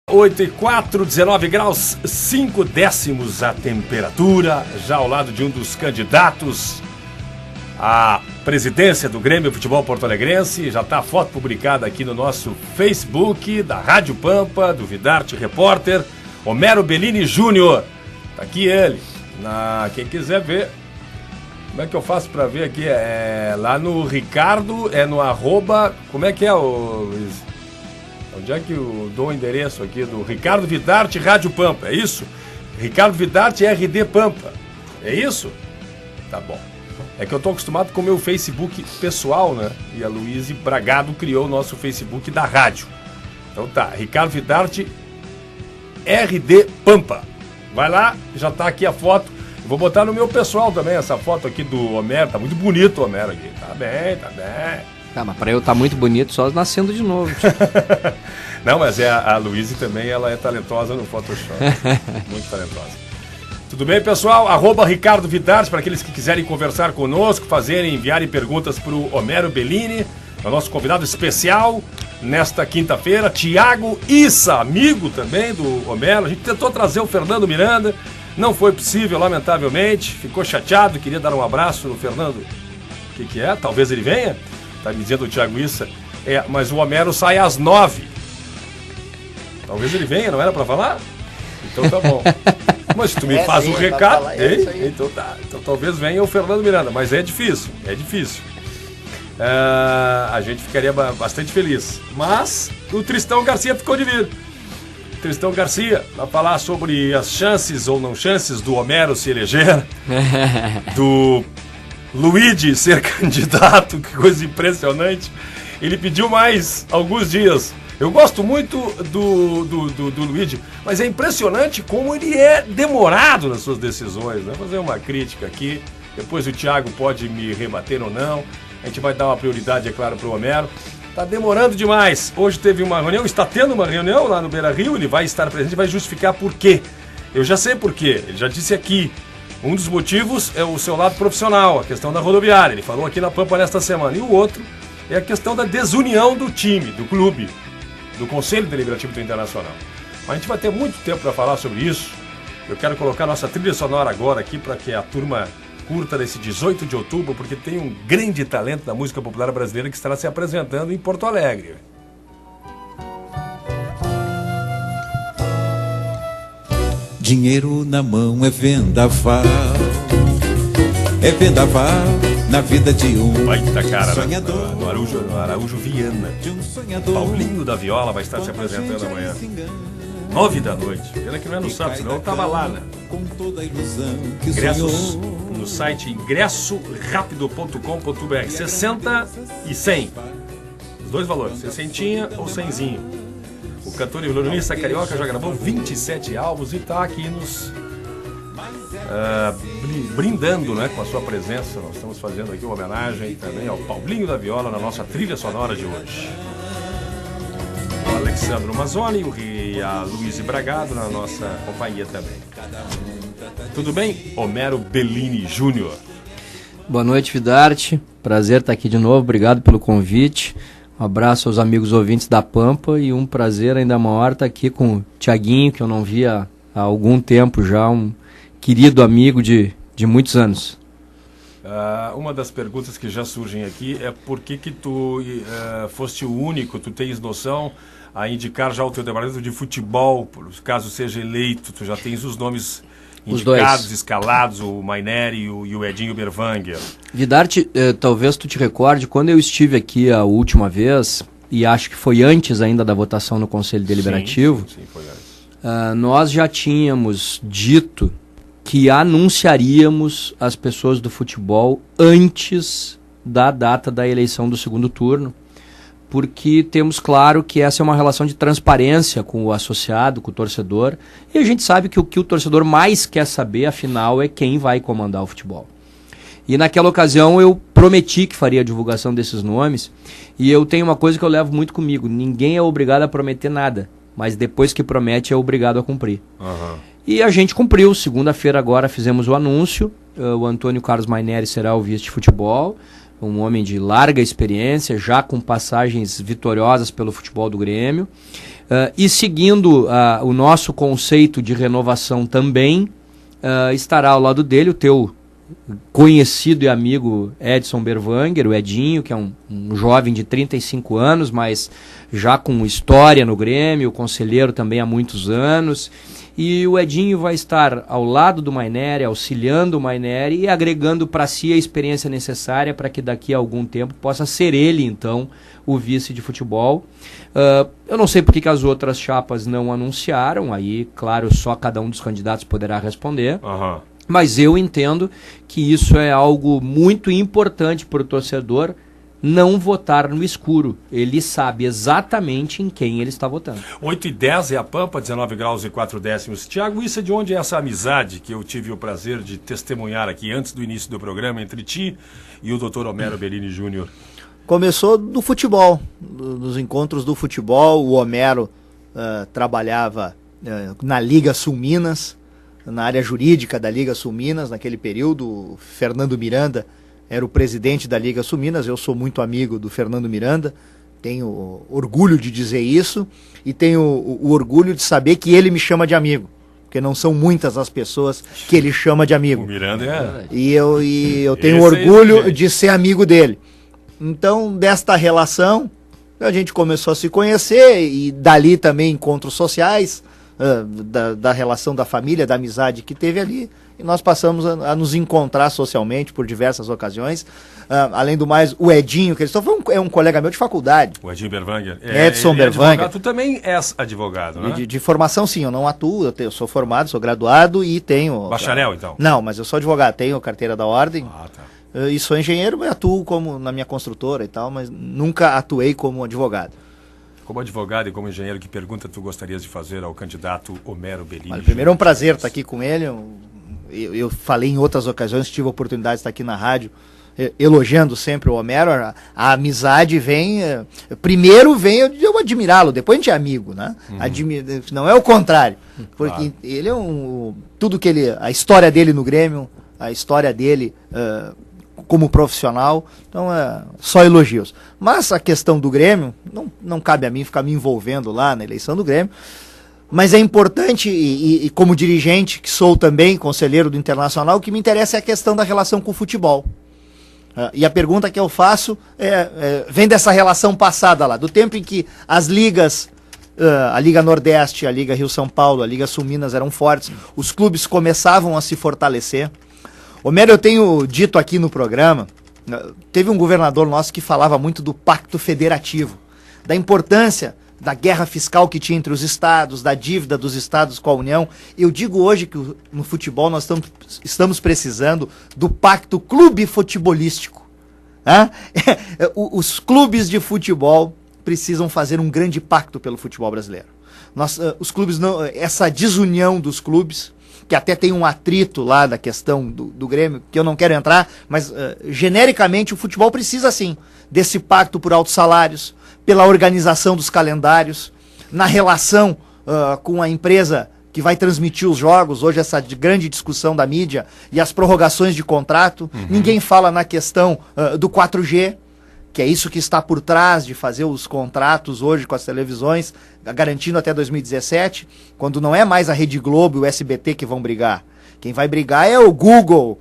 8:04, 19 graus, 5 décimos a temperatura, já ao lado de um dos candidatos à presidência do Grêmio Futebol Porto-Alegrense. Já está a foto publicada aqui no nosso Facebook, da Rádio Pampa, do Vidarte Repórter, Homero Bellini Júnior. Tá aqui ele. Quem quiser ver, como é que eu faço para ver aqui? É lá no Ricardo, no arroba, como é que é o... Onde é que eu dou o endereço aqui do Ricardo Vidarte Rádio Pampa, é isso? Ricardo Vidarte RD Pampa, é isso? Tá bom. É que eu tô acostumado com o meu Facebook pessoal, né? E a Luíse Bragado criou o nosso Facebook da rádio. Então tá, Ricardo Vidarte RD Pampa. Vai lá, já tá aqui a foto. Eu vou botar no meu pessoal também essa foto aqui do Homero. Tá muito bonito o Homero aqui. Tá bem, tá bem. Tá, mas pra eu tá muito bonito só nascendo de novo. Não, mas a Luíse também, ela é talentosa no Photoshop. Muito talentosa. Tudo bem, pessoal? Arroba Ricardo Vidarte, para aqueles que quiserem conversar conosco, enviarem perguntas pro Homero Bellini, o nosso convidado especial nesta quinta-feira, Thiago Issa, amigo também do Homero. A gente tentou trazer o Fernando Miranda, não foi possível, lamentavelmente. Ficou chateado, queria dar um abraço no Fernando. O que é? Talvez ele venha? Tá me dizendo o Thiago Issa. Mas o Homero sai às 9. Talvez ele venha, não era pra falar? Então tá bom. Mas se tu me faz um recado... Então tá. Então talvez venha o Fernando Miranda. Mas é difícil, a gente ficaria bastante feliz. Mas o Tristão Garcia ficou de vir. Tristão Garcia vai falar sobre as chances ou não chances do Homero se eleger. Do... Luigi ser candidato, que coisa impressionante. Ele pediu mais alguns dias. Eu gosto muito do Luigi, mas é impressionante como ele é demorado nas suas decisões, né? Vou fazer uma crítica aqui, depois o Thiago pode me rebater ou não. A gente vai dar uma prioridade, é claro, para o Homero. Tá demorando demais. Hoje teve uma reunião, está tendo uma reunião lá no Beira-Rio, ele vai estar presente e vai justificar por quê. Eu já sei por quê, ele já disse aqui. Um dos motivos é o seu lado profissional, a questão da rodoviária. Ele falou aqui na Pampa nesta semana. E o outro é a questão da desunião do time, do clube, do Conselho Deliberativo do Internacional. Mas a gente vai ter muito tempo para falar sobre isso. Eu quero colocar nossa trilha sonora agora aqui para que a turma curta nesse 18 de outubro, porque tem um grande talento da música popular brasileira que estará se apresentando em Porto Alegre. Dinheiro na mão é vendaval na vida de um baita cara, sonhador, no Araújo Viana. Paulinho da Viola vai estar se apresentando amanhã, 9 da noite. Pena que não é no sábado, senão eu tava lá, né? Ingressos no site ingressorapido.com.br, 60 e 100. Os dois valores, 60 ou 100zinho. O cantor e violonista carioca já gravou 27 álbuns e está aqui nos brindando, né, com a sua presença. Nós estamos fazendo aqui uma homenagem também ao Paulinho da Viola na nossa trilha sonora de hoje. O Alexandro Mazzoni e a Luíse Bragado na nossa companhia também. Tudo bem? Homero Bellini Júnior. Boa noite, Vidarte. Prazer estar aqui de novo. Obrigado pelo convite. Um abraço aos amigos ouvintes da Pampa e um prazer ainda maior estar aqui com o Thiaguinho, que eu não via há algum tempo já, um querido amigo de muitos anos. Uma das perguntas que já surgem aqui é por que tu foste o único, tu tens noção, a indicar já o teu departamento de futebol, caso seja eleito, tu já tens os nomes indicados, escalados, o Maineri e o Edinho Berwanger. Vidarte, talvez tu te recorde, quando eu estive aqui a última vez, e acho que foi antes ainda da votação no Conselho Deliberativo, sim, foi antes. Nós já tínhamos dito que anunciaríamos as pessoas do futebol antes da data da eleição do segundo turno, porque temos claro que essa é uma relação de transparência com o associado, com o torcedor, e a gente sabe que o torcedor mais quer saber, afinal, é quem vai comandar o futebol. E naquela ocasião eu prometi que faria a divulgação desses nomes, e eu tenho uma coisa que eu levo muito comigo: ninguém é obrigado a prometer nada, mas depois que promete é obrigado a cumprir. Uhum. E a gente cumpriu. Segunda-feira agora fizemos o anúncio, o Antônio Carlos Maineri será o vice-futebol, um homem de larga experiência, já com passagens vitoriosas pelo futebol do Grêmio. E seguindo o nosso conceito de renovação também, estará ao lado dele o teu conhecido e amigo Edson Berwanger, o Edinho, que é um jovem de 35 anos, mas já com história no Grêmio, conselheiro também há muitos anos. E o Edinho vai estar ao lado do Maineri, auxiliando o Maineri e agregando para si a experiência necessária para que daqui a algum tempo possa ser ele, então, o vice de futebol. Eu não sei por que as outras chapas não anunciaram, aí, claro, só cada um dos candidatos poderá responder. Uhum. Mas eu entendo que isso é algo muito importante para o torcedor não votar no escuro. Ele sabe exatamente em quem ele está votando. 8h10 é a Pampa, 19 graus e 4 décimos. Tiago, isso é de onde é essa amizade que eu tive o prazer de testemunhar aqui antes do início do programa entre ti e o Dr. Homero Bellini Júnior? Começou do futebol, dos encontros do futebol. O Homero trabalhava na Liga Sul Minas, na área jurídica da Liga Sul Minas, naquele período. O Fernando Miranda era o presidente da Liga Sul Minas. Eu sou muito amigo do Fernando Miranda, tenho orgulho de dizer isso, e tenho o orgulho de saber que ele me chama de amigo, porque não são muitas as pessoas que ele chama de amigo. O Miranda é... E eu tenho orgulho de ser amigo dele. Então, desta relação, a gente começou a se conhecer, e dali também encontros sociais, da relação da família, da amizade que teve ali, e nós passamos a nos encontrar socialmente por diversas ocasiões. Além do mais, o Edinho, que eles estão, é um colega meu de faculdade. O Edinho Berwanger. Edson Berwanger. Tu também és advogado, né? De formação, sim, eu não atuo, eu sou formado, sou graduado e tenho... Bacharel, então? Não, mas eu sou advogado, tenho carteira da ordem. Ah, tá. E sou engenheiro, mas atuo como na minha construtora e tal, mas nunca atuei como advogado. Como advogado e como engenheiro, que pergunta tu gostarias de fazer ao candidato Homero Bellini? Olha, primeiro é um prazer estar aqui com ele. Eu falei em outras ocasiões, tive a oportunidade de estar aqui na rádio, elogiando sempre o Homero. A amizade vem... Primeiro vem eu admirá-lo, depois a gente é amigo, né? Não é o contrário. Porque ele é tudo que ele... A história dele no Grêmio, a história dele... como profissional, então só elogios. Mas a questão do Grêmio, não cabe a mim ficar me envolvendo lá na eleição do Grêmio, mas é importante, e como dirigente, que sou também conselheiro do Internacional, o que me interessa é a questão da relação com o futebol. E a pergunta que eu faço vem dessa relação passada lá, do tempo em que as ligas, a Liga Nordeste, a Liga Rio-São Paulo, a Liga Sul Minas eram fortes, os clubes começavam a se fortalecer. Homero, eu tenho dito aqui no programa, teve um governador nosso que falava muito do pacto federativo, da importância da guerra fiscal que tinha entre os estados, da dívida dos estados com a União. Eu digo hoje que no futebol nós estamos precisando do pacto clube futebolístico. Os clubes de futebol precisam fazer um grande pacto pelo futebol brasileiro. Os clubes essa desunião dos clubes, que até tem um atrito lá da questão do Grêmio, que eu não quero entrar, mas genericamente o futebol precisa sim desse pacto por altos salários, pela organização dos calendários, na relação com a empresa que vai transmitir os jogos. Hoje essa grande discussão da mídia e as prorrogações de contrato. Ninguém fala na questão do 4G, que é isso que está por trás de fazer os contratos hoje com as televisões, garantindo até 2017, quando não é mais a Rede Globo e o SBT que vão brigar. Quem vai brigar é o Google,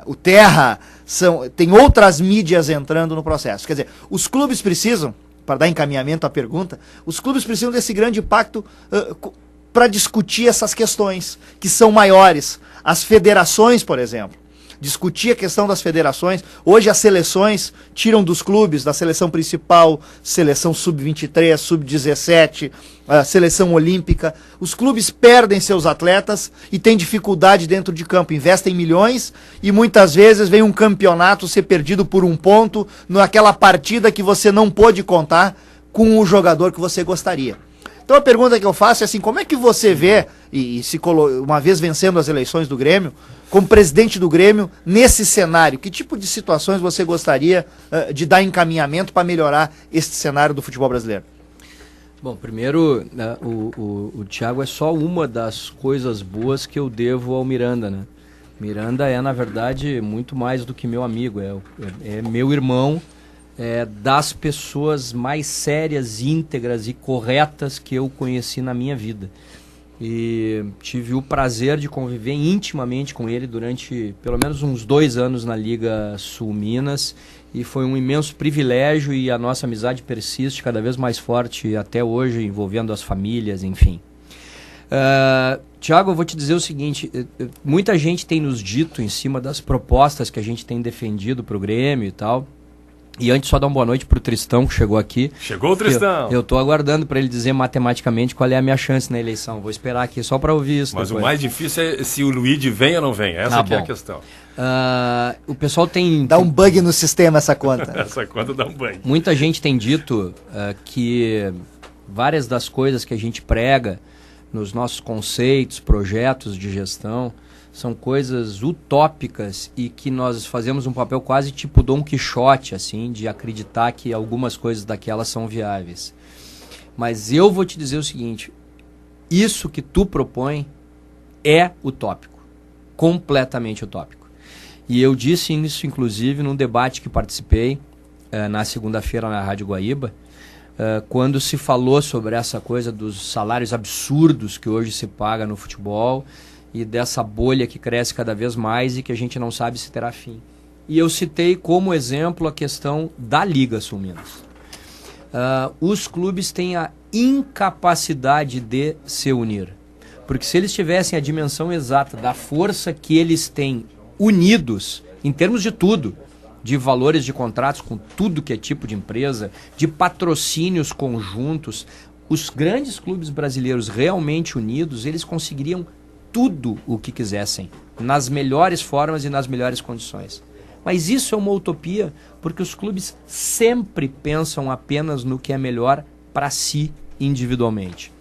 o Terra, tem outras mídias entrando no processo. Quer dizer, os clubes precisam, para dar encaminhamento à pergunta, os clubes precisam desse grande pacto para discutir essas questões, que são maiores. As federações, por exemplo, discutir a questão das federações. Hoje as seleções tiram dos clubes, da seleção principal, seleção sub-23, sub-17, seleção olímpica. Os clubes perdem seus atletas e têm dificuldade dentro de campo, investem milhões e muitas vezes vem um campeonato ser perdido por um ponto naquela partida que você não pôde contar com o jogador que você gostaria. Então a pergunta que eu faço é assim, como é que você vê, uma vez vencendo as eleições do Grêmio, como presidente do Grêmio, nesse cenário, que tipo de situações você gostaria de dar encaminhamento para melhorar esse cenário do futebol brasileiro? Bom, primeiro, o Thiago é só uma das coisas boas que eu devo ao Miranda, né? Miranda é, na verdade, muito mais do que meu amigo, é meu irmão, das pessoas mais sérias, íntegras e corretas que eu conheci na minha vida. E tive o prazer de conviver intimamente com ele durante pelo menos uns 2 anos na Liga Sul Minas, e foi um imenso privilégio, e a nossa amizade persiste cada vez mais forte até hoje, envolvendo as famílias, enfim. Thiago, eu vou te dizer o seguinte, muita gente tem nos dito em cima das propostas que a gente tem defendido para o Grêmio e tal. E antes, só dar uma boa noite pro Tristão, que chegou aqui. Chegou o Tristão! Eu tô aguardando para ele dizer matematicamente qual é a minha chance na eleição. Vou esperar aqui só para ouvir isso. Mas depois. O mais difícil é se o Luigi vem ou não vem. Essa que é a questão. O pessoal tem... Dá um bug no sistema essa conta. Essa conta dá um bug. Muita gente tem dito que várias das coisas que a gente prega nos nossos conceitos, projetos de gestão, são coisas utópicas e que nós fazemos um papel quase tipo Dom Quixote, assim, de acreditar que algumas coisas daquelas são viáveis. Mas eu vou te dizer o seguinte, isso que tu propõe é utópico, completamente utópico. E eu disse isso, inclusive, num debate que participei na segunda-feira na Rádio Guaíba, quando se falou sobre essa coisa dos salários absurdos que hoje se paga no futebol, e dessa bolha que cresce cada vez mais e que a gente não sabe se terá fim. E eu citei como exemplo a questão da Liga Sul Minas. Os clubes têm a incapacidade de se unir. Porque se eles tivessem a dimensão exata da força que eles têm unidos, em termos de tudo, de valores de contratos com tudo que é tipo de empresa, de patrocínios conjuntos, os grandes clubes brasileiros realmente unidos, eles conseguiriam tudo o que quisessem, nas melhores formas e nas melhores condições. Mas isso é uma utopia, porque os clubes sempre pensam apenas no que é melhor para si individualmente.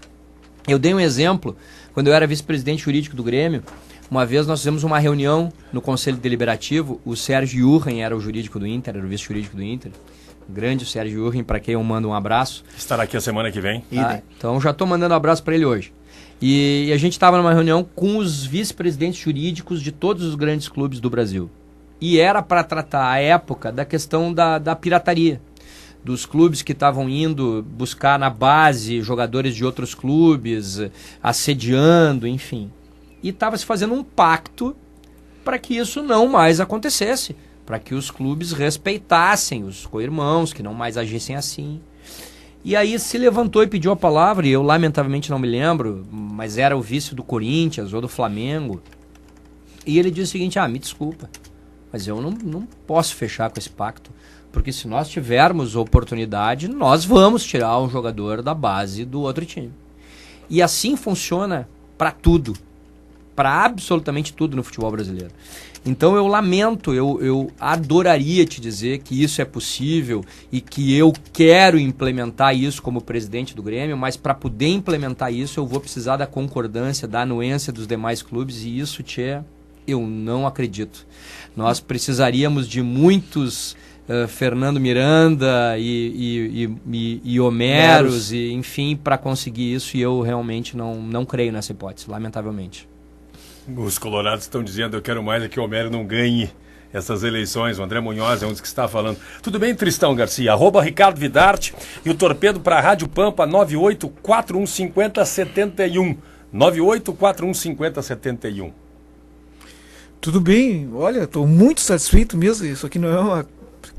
Eu dei um exemplo, quando eu era vice-presidente jurídico do Grêmio, uma vez nós fizemos uma reunião no Conselho Deliberativo, o Sérgio Jurgen era o jurídico do Inter, era o vice-jurídico do Inter, o grande Sérgio Jurgen, para quem eu mando um abraço. Estará aqui a semana que vem. Então já estou mandando um abraço para ele hoje. E a gente estava numa reunião com os vice-presidentes jurídicos de todos os grandes clubes do Brasil. E era para tratar, à época, da questão da pirataria. Dos clubes que estavam indo buscar na base jogadores de outros clubes, assediando, enfim. E estava se fazendo um pacto para que isso não mais acontecesse. Para que os clubes respeitassem os co-irmãos, que não mais agissem assim. E aí se levantou e pediu a palavra, e eu lamentavelmente não me lembro, mas era o vice do Corinthians ou do Flamengo. E ele disse o seguinte, me desculpa, mas eu não posso fechar com esse pacto, porque se nós tivermos oportunidade, nós vamos tirar um jogador da base do outro time. E assim funciona para tudo, para absolutamente tudo no futebol brasileiro. Então eu lamento, eu adoraria te dizer que isso é possível e que eu quero implementar isso como presidente do Grêmio, mas para poder implementar isso eu vou precisar da concordância, da anuência dos demais clubes, e isso, eu não acredito. Nós precisaríamos de muitos Fernando Miranda e Homeros, e, enfim, para conseguir isso, e eu realmente não creio nessa hipótese, lamentavelmente. Os colorados estão dizendo, eu quero mais é que o Homero não ganhe essas eleições. O André Munhoz é um dos que está falando. Tudo bem, Tristão Garcia? @ Ricardo Vidarte e o torpedo para a Rádio Pampa 98415071. 98415071. Tudo bem, olha, estou muito satisfeito mesmo. Isso aqui não é uma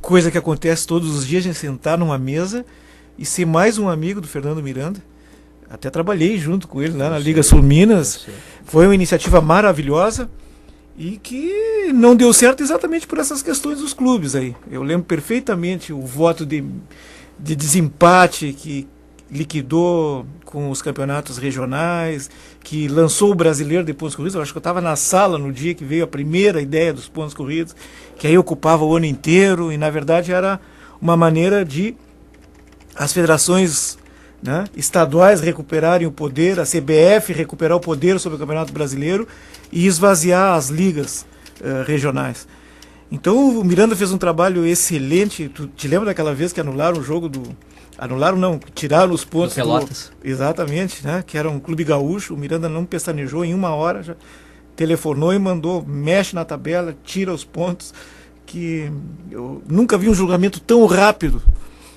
coisa que acontece todos os dias, a gente sentar numa mesa e ser mais um amigo do Fernando Miranda. Até trabalhei junto com ele lá na Liga Sul Minas. Foi uma iniciativa maravilhosa e que não deu certo exatamente por essas questões dos clubes aí. Eu lembro perfeitamente o voto de desempate que liquidou com os campeonatos regionais, que lançou o brasileiro de pontos corridos. Eu acho que eu estava na sala no dia que veio a primeira ideia dos pontos corridos, que aí ocupava o ano inteiro, e na verdade era uma maneira de as federações, né, estaduais recuperarem o poder, a CBF recuperar o poder sobre o Campeonato Brasileiro e esvaziar as ligas regionais. Então o Miranda fez um trabalho excelente. Tu te lembra daquela vez que anularam o jogo do... Anularam não, tiraram os pontos do Pelotas. Exatamente, né, que era um clube gaúcho. O Miranda não pestanejou, em 1 hora já telefonou e mandou, mexe na tabela, tira os pontos, que eu nunca vi um julgamento tão rápido.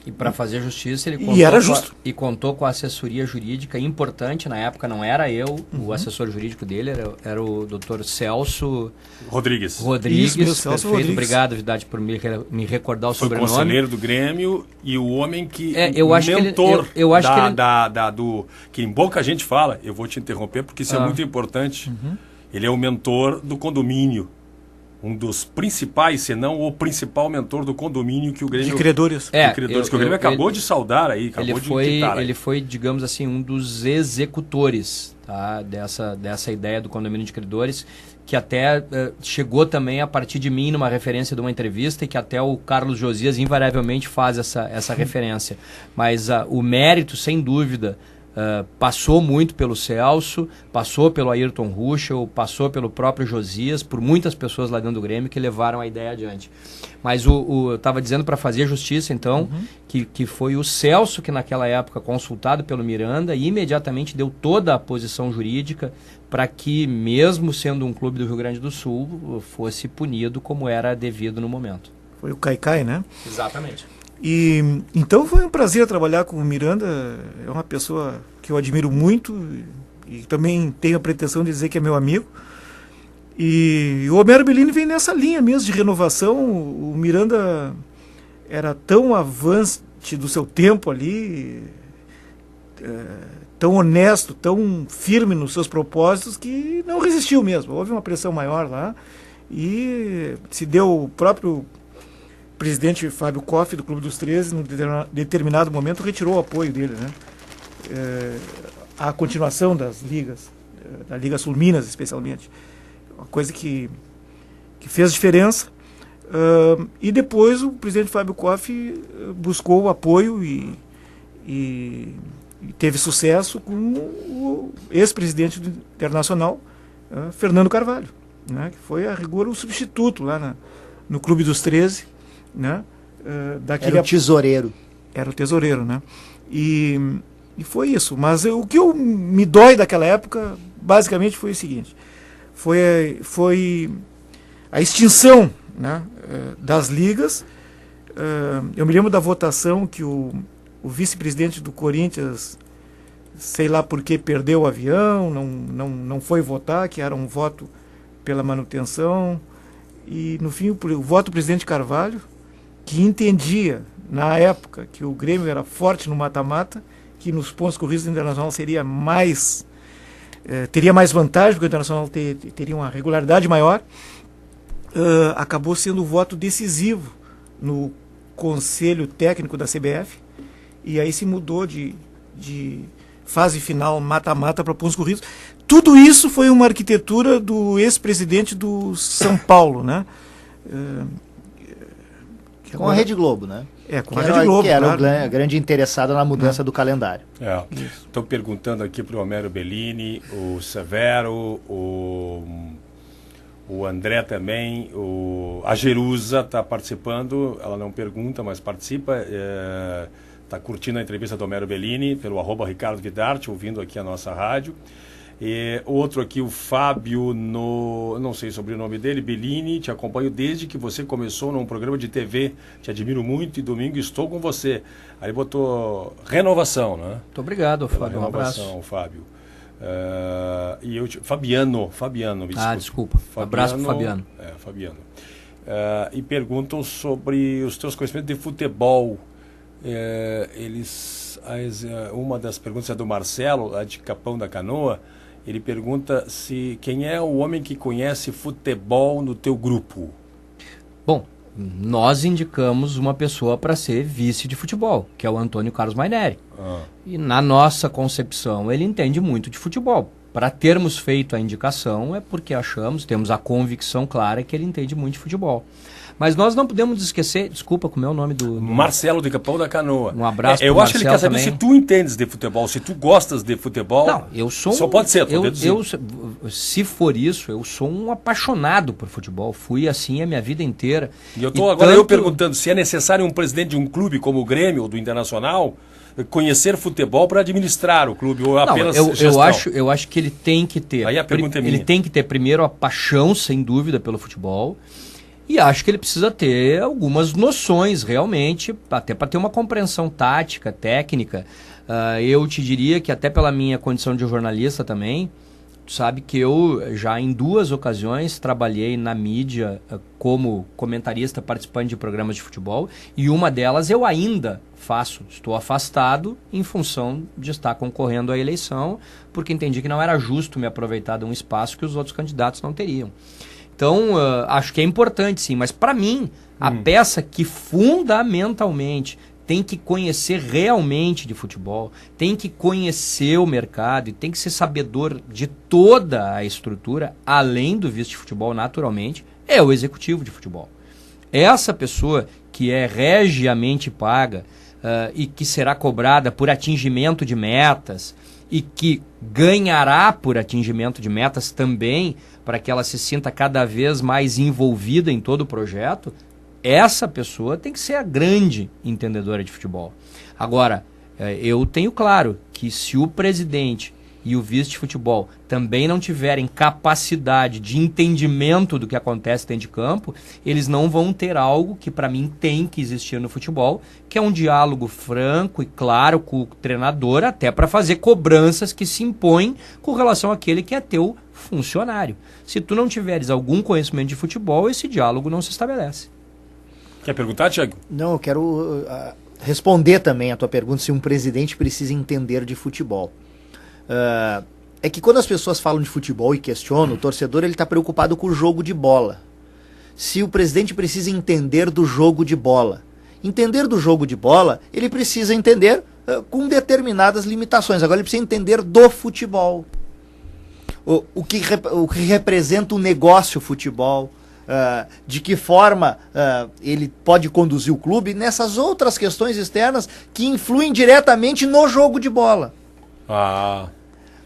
E para fazer justiça, ele era justo. Contou com a assessoria jurídica importante. Na época não era eu, o assessor jurídico dele, era o Dr. Celso Rodrigues. Isso, meu Celso perfeito. Rodrigues. Obrigado, Vidade, por me recordar o Foi sobrenome. conselheiro do Grêmio e o homem que eu acho mentor que ele, eu acho que ele... do que em pouca gente fala. Eu vou te interromper porque isso é muito importante. Ele é o mentor do condomínio. Um dos principais, se não o principal mentor do condomínio que o Grêmio... De credores. Que o Grêmio acabou de saudar aí, acabou de quitar aí. Ele foi, digamos assim, um dos executores, tá, dessa ideia do condomínio de credores, que até chegou também a partir de mim numa referência de uma entrevista e que até o Carlos Josias invariavelmente faz essa referência. Mas o mérito, sem dúvida... passou muito pelo Celso, passou pelo Ayrton Ruschel, passou pelo próprio Josias, por muitas pessoas lá dentro do Grêmio que levaram a ideia adiante. Mas eu estava dizendo, para fazer justiça, então, que foi o Celso que naquela época, consultado pelo Miranda, imediatamente deu toda a posição jurídica para que, mesmo sendo um clube do Rio Grande do Sul, fosse punido como era devido no momento. Foi o Caicai, né? Exatamente. E então foi um prazer trabalhar com o Miranda. É uma pessoa que eu admiro muito e também tenho a pretensão de dizer que é meu amigo. E o Homero Bellini vem nessa linha mesmo de renovação. O Miranda era tão avante do seu tempo ali, tão honesto, tão firme nos seus propósitos, que não resistiu mesmo. Houve uma pressão maior lá e se deu o próprio presidente Fábio Koff, do Clube dos 13, num determinado momento, retirou o apoio dele, né? A continuação das ligas, da Liga Sul Minas especialmente, uma coisa que fez diferença. E depois o presidente Fábio Koff buscou o apoio e teve sucesso com o ex-presidente do Internacional, Fernando Carvalho, né? Que foi a rigor o substituto lá no Clube dos 13, né? Era o tesoureiro. Era o tesoureiro, né? E foi isso. Mas o que me dói daquela época, basicamente, foi o seguinte. Foi a extinção, né, das ligas. Eu me lembro da votação que o vice-presidente do Corinthians, sei lá por que, perdeu o avião, não foi votar, que era um voto pela manutenção. E, no fim, o voto do presidente Carvalho, que entendia, na época, que o Grêmio era forte no mata-mata, que nos pontos corridos do Internacional seria teria mais vantagem, porque o Internacional teria uma regularidade maior, acabou sendo o voto decisivo no Conselho Técnico da CBF, e aí se mudou de fase final mata-mata para pontos corridos. Tudo isso foi uma arquitetura do ex-presidente do São Paulo, né? Com a Rede Globo, né? Com a Rede Globo. Que era a grande interessada na mudança do calendário. Estou perguntando aqui para o Homero Bellini, o Severo, o André também, a Jerusa está participando, ela não pergunta, mas participa, está curtindo a entrevista do Homero Bellini pelo @Ricardo Vidarte, ouvindo aqui a nossa rádio. E outro aqui, o Fábio, não sei sobre o nome dele, Bellini, te acompanho desde que você começou num programa de TV, te admiro muito e domingo estou com você. Aí botou renovação, né? Muito obrigado, Fábio, um abraço. Fábio. Fabiano, me desculpa. Desculpa, abraço pro Fabiano. Fabiano. E perguntam sobre os teus conhecimentos de futebol. Uma das perguntas é do Marcelo, lá de Capão da Canoa. Ele pergunta quem é o homem que conhece futebol no teu grupo. Bom, nós indicamos uma pessoa para ser vice de futebol, que é o Antônio Carlos Maineri. E na nossa concepção, ele entende muito de futebol. Para termos feito a indicação, é porque temos a convicção clara que ele entende muito de futebol. Mas nós não podemos esquecer, desculpa, como é o nome do... Marcelo de Capão da Canoa. Um abraço Eu pro acho que ele quer saber também. se tu entendes de futebol, se tu gostas de futebol. Não, eu sou... Só pode ser, se for isso, eu sou um apaixonado por futebol. Fui assim a minha vida inteira. E eu estou agora perguntando se é necessário um presidente de um clube como o Grêmio ou do Internacional conhecer futebol para administrar o clube ou apenas gestão. Eu acho que ele tem que ter. Aí a pergunta é minha. Ele tem que ter primeiro a paixão, sem dúvida, pelo futebol. E acho que ele precisa ter algumas noções, realmente, até para ter uma compreensão tática, técnica. Eu te diria que até pela minha condição de jornalista também, tu sabe que eu já em 2 ocasiões trabalhei na mídia como comentarista participante de programas de futebol, e uma delas eu ainda faço. Estou afastado em função de estar concorrendo à eleição, porque entendi que não era justo me aproveitar de um espaço que os outros candidatos não teriam. Então, acho que é importante sim, mas para mim, a peça que fundamentalmente tem que conhecer realmente de futebol, tem que conhecer o mercado e tem que ser sabedor de toda a estrutura, além do vice de futebol, naturalmente, é o executivo de futebol. Essa pessoa que é regiamente paga e que será cobrada por atingimento de metas e que ganhará por atingimento de metas também, para que ela se sinta cada vez mais envolvida em todo o projeto, essa pessoa tem que ser a grande entendedora de futebol. Agora, eu tenho claro que se o presidente e o vice de futebol também não tiverem capacidade de entendimento do que acontece dentro de campo, eles não vão ter algo que para mim tem que existir no futebol, que é um diálogo franco e claro com o treinador, até para fazer cobranças que se impõem com relação àquele que é teu funcionário. Se tu não tiveres algum conhecimento de futebol, esse diálogo não se estabelece. Quer perguntar, Thiago? Não, eu quero responder também a tua pergunta se um presidente precisa entender de futebol. É que quando as pessoas falam de futebol e questionam, o torcedor está preocupado com o jogo de bola. Se o presidente precisa entender do jogo de bola. Entender do jogo de bola, ele precisa entender com determinadas limitações. Agora ele precisa entender do futebol. O que representa o negócio futebol. De que forma ele pode conduzir o clube nessas outras questões externas que influem diretamente no jogo de bola.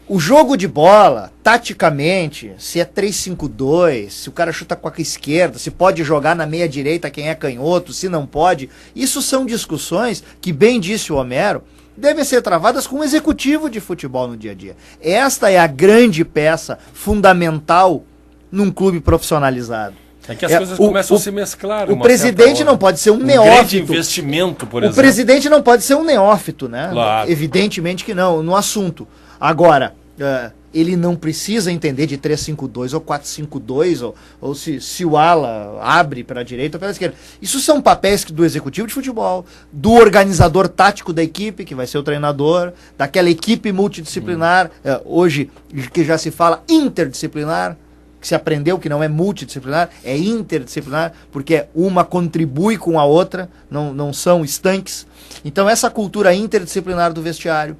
O jogo de bola, taticamente, se é 3-5-2, se o cara chuta com a esquerda, se pode jogar na meia direita quem é canhoto, se não pode, isso são discussões que, bem disse o Homero, devem ser travadas com o executivo de futebol no dia a dia. Esta é a grande peça fundamental num clube profissionalizado. É que as coisas começam a se mesclar. O presidente não pode ser um neófito. Grande investimento, por exemplo. O presidente não pode ser um neófito, né? Claro. Evidentemente que não, no assunto. Agora, ele não precisa entender de 3-5-2 ou 4-5-2, ou se o ala abre para a direita ou para a esquerda. Isso são papéis do executivo de futebol, do organizador tático da equipe, que vai ser o treinador, daquela equipe multidisciplinar, hoje que já se fala interdisciplinar, que se aprendeu que não é multidisciplinar, é interdisciplinar, porque uma contribui com a outra, não são estanques. Então essa cultura interdisciplinar do vestiário,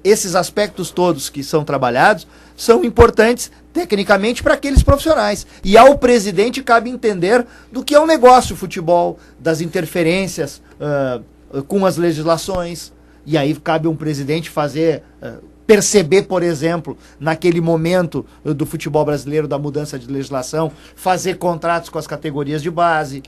esses aspectos todos que são trabalhados, são importantes tecnicamente para aqueles profissionais. E ao presidente cabe entender do que é o negócio futebol, das interferências com as legislações, e aí cabe um presidente perceber, por exemplo, naquele momento do futebol brasileiro, da mudança de legislação, fazer contratos com as categorias de base.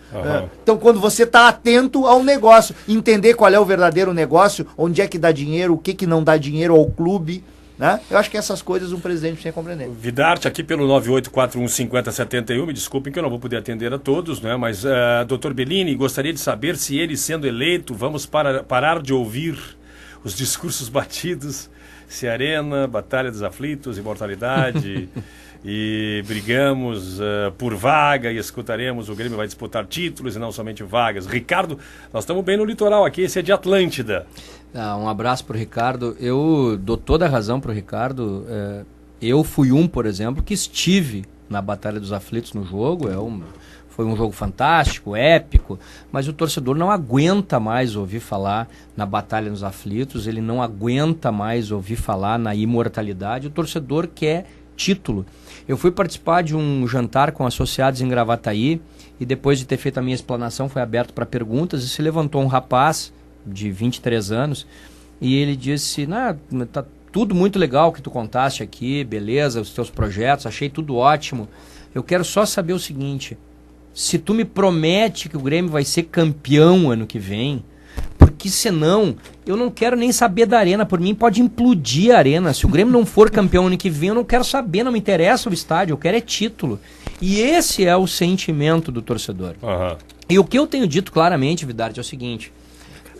Então, quando você está atento ao negócio, entender qual é o verdadeiro negócio, onde é que dá dinheiro, o que não dá dinheiro ao clube, né? Eu acho que essas coisas um presidente precisa compreender. Vidarte, aqui pelo 98415071, me desculpem que eu não vou poder atender a todos, né? Mas, Dr. Bellini, gostaria de saber se ele sendo eleito, vamos parar de ouvir os discursos batidos, se Arena, Batalha dos Aflitos, Imortalidade, e brigamos por vaga e escutaremos, o Grêmio vai disputar títulos e não somente vagas. Ricardo, nós estamos bem no litoral aqui, esse é de Atlântida. Um abraço para o Ricardo. Eu dou toda a razão para o Ricardo. Eu fui por exemplo, que estive na Batalha dos Aflitos no jogo, foi um jogo fantástico, épico, mas o torcedor não aguenta mais ouvir falar na Batalha dos Aflitos, ele não aguenta mais ouvir falar na imortalidade, o torcedor quer título. Eu fui participar de um jantar com associados em Gravataí e depois de ter feito a minha explanação foi aberto para perguntas e se levantou um rapaz de 23 anos e ele disse, tá tudo muito legal que tu contaste aqui, beleza, os teus projetos, achei tudo ótimo, eu quero só saber o seguinte, se tu me promete que o Grêmio vai ser campeão ano que vem, porque senão eu não quero nem saber da Arena, por mim pode implodir a Arena, se o Grêmio não for campeão ano que vem eu não quero saber, não me interessa o estádio, eu quero é título. E esse é o sentimento do torcedor. Aham. E o que eu tenho dito claramente, Vidarte, é o seguinte: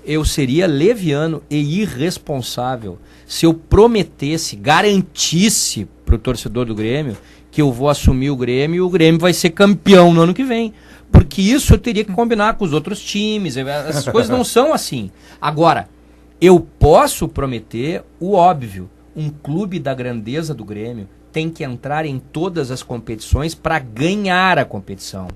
eu seria leviano e irresponsável se eu prometesse, garantisse pro torcedor do Grêmio que eu vou assumir o Grêmio e o Grêmio vai ser campeão no ano que vem. Porque isso eu teria que combinar com os outros times. Essas coisas não são assim. Agora, eu posso prometer o óbvio. Um clube da grandeza do Grêmio tem que entrar em todas as competições para ganhar a competição.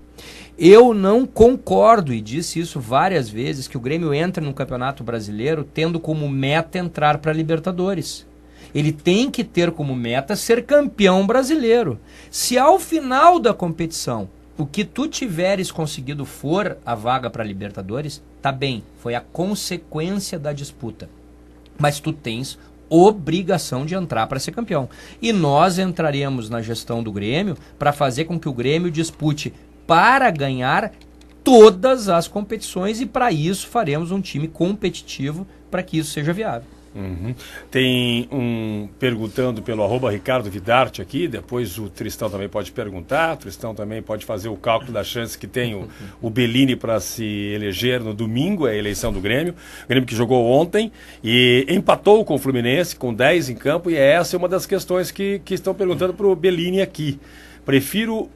Eu não concordo, e disse isso várias vezes, que o Grêmio entra no Campeonato Brasileiro tendo como meta entrar para a Libertadores. Ele tem que ter como meta ser campeão brasileiro. Se ao final da competição o que tu tiveres conseguido for a vaga para a Libertadores, tá bem, foi a consequência da disputa. Mas tu tens obrigação de entrar para ser campeão. E nós entraremos na gestão do Grêmio para fazer com que o Grêmio dispute para ganhar todas as competições, e para isso faremos um time competitivo para que isso seja viável. Uhum. Tem um perguntando pelo @Ricardo Vidarte aqui, depois o Tristão também pode perguntar, o Tristão também pode fazer o cálculo da chance que tem o Bellini para se eleger no domingo, é a eleição do Grêmio. O Grêmio que jogou ontem e empatou com o Fluminense com 10 em campo, e essa é uma das questões que estão perguntando para o Bellini aqui. Prefiro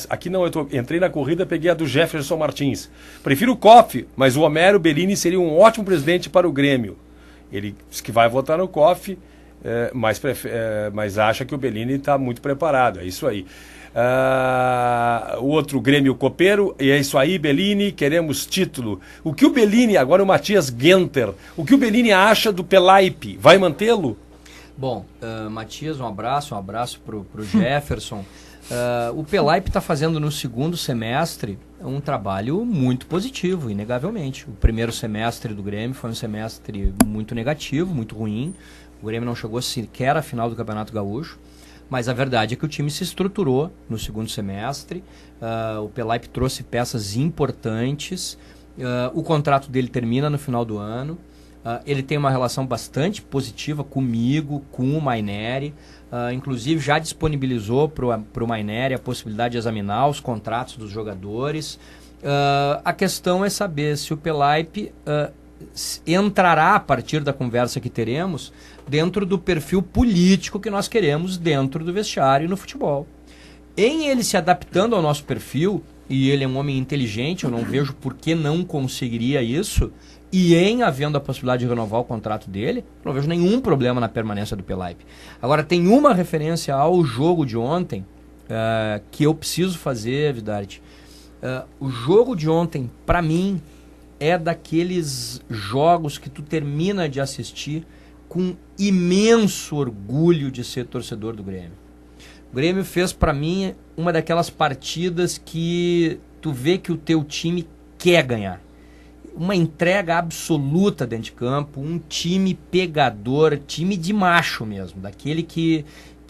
aqui não, entrei na corrida, peguei a do Jefferson Martins. Prefiro o Koff, mas o Homero Bellini seria um ótimo presidente para o Grêmio. Ele diz que vai votar no Koff, mas acha que o Bellini está muito preparado. É isso aí. O outro Grêmio Copeiro, e é isso aí, Bellini, queremos título. O que o Bellini, agora o Matias Genter, o que o Bellini acha do Pelaipe? Vai mantê-lo? Bom, Matias, um abraço pro Jefferson. O Pelaipe está fazendo no segundo semestre um trabalho muito positivo, inegavelmente. O primeiro semestre do Grêmio foi um semestre muito negativo, muito ruim. O Grêmio não chegou sequer à final do Campeonato Gaúcho, mas a verdade é que o time se estruturou no segundo semestre. O Pelaipe trouxe peças importantes. O contrato dele termina no final do ano. Ele tem uma relação bastante positiva comigo, com o Maineri. Inclusive já disponibilizou para o Maineri a possibilidade de examinar os contratos dos jogadores. A questão é saber se o Pelaipe entrará, a partir da conversa que teremos, dentro do perfil político que nós queremos dentro do vestiário e no futebol. Em ele se adaptando ao nosso perfil, e ele é um homem inteligente, eu não vejo por que não conseguiria isso, e em havendo a possibilidade de renovar o contrato dele, não vejo nenhum problema na permanência do Pelaipe. Agora, tem uma referência ao jogo de ontem que eu preciso fazer, Vidarte. O jogo de ontem, para mim, é daqueles jogos que tu termina de assistir com imenso orgulho de ser torcedor do Grêmio. O Grêmio fez, para mim, uma daquelas partidas que tu vê que o teu time quer ganhar. Uma entrega absoluta dentro de campo, um time pegador, time de macho mesmo, daquele que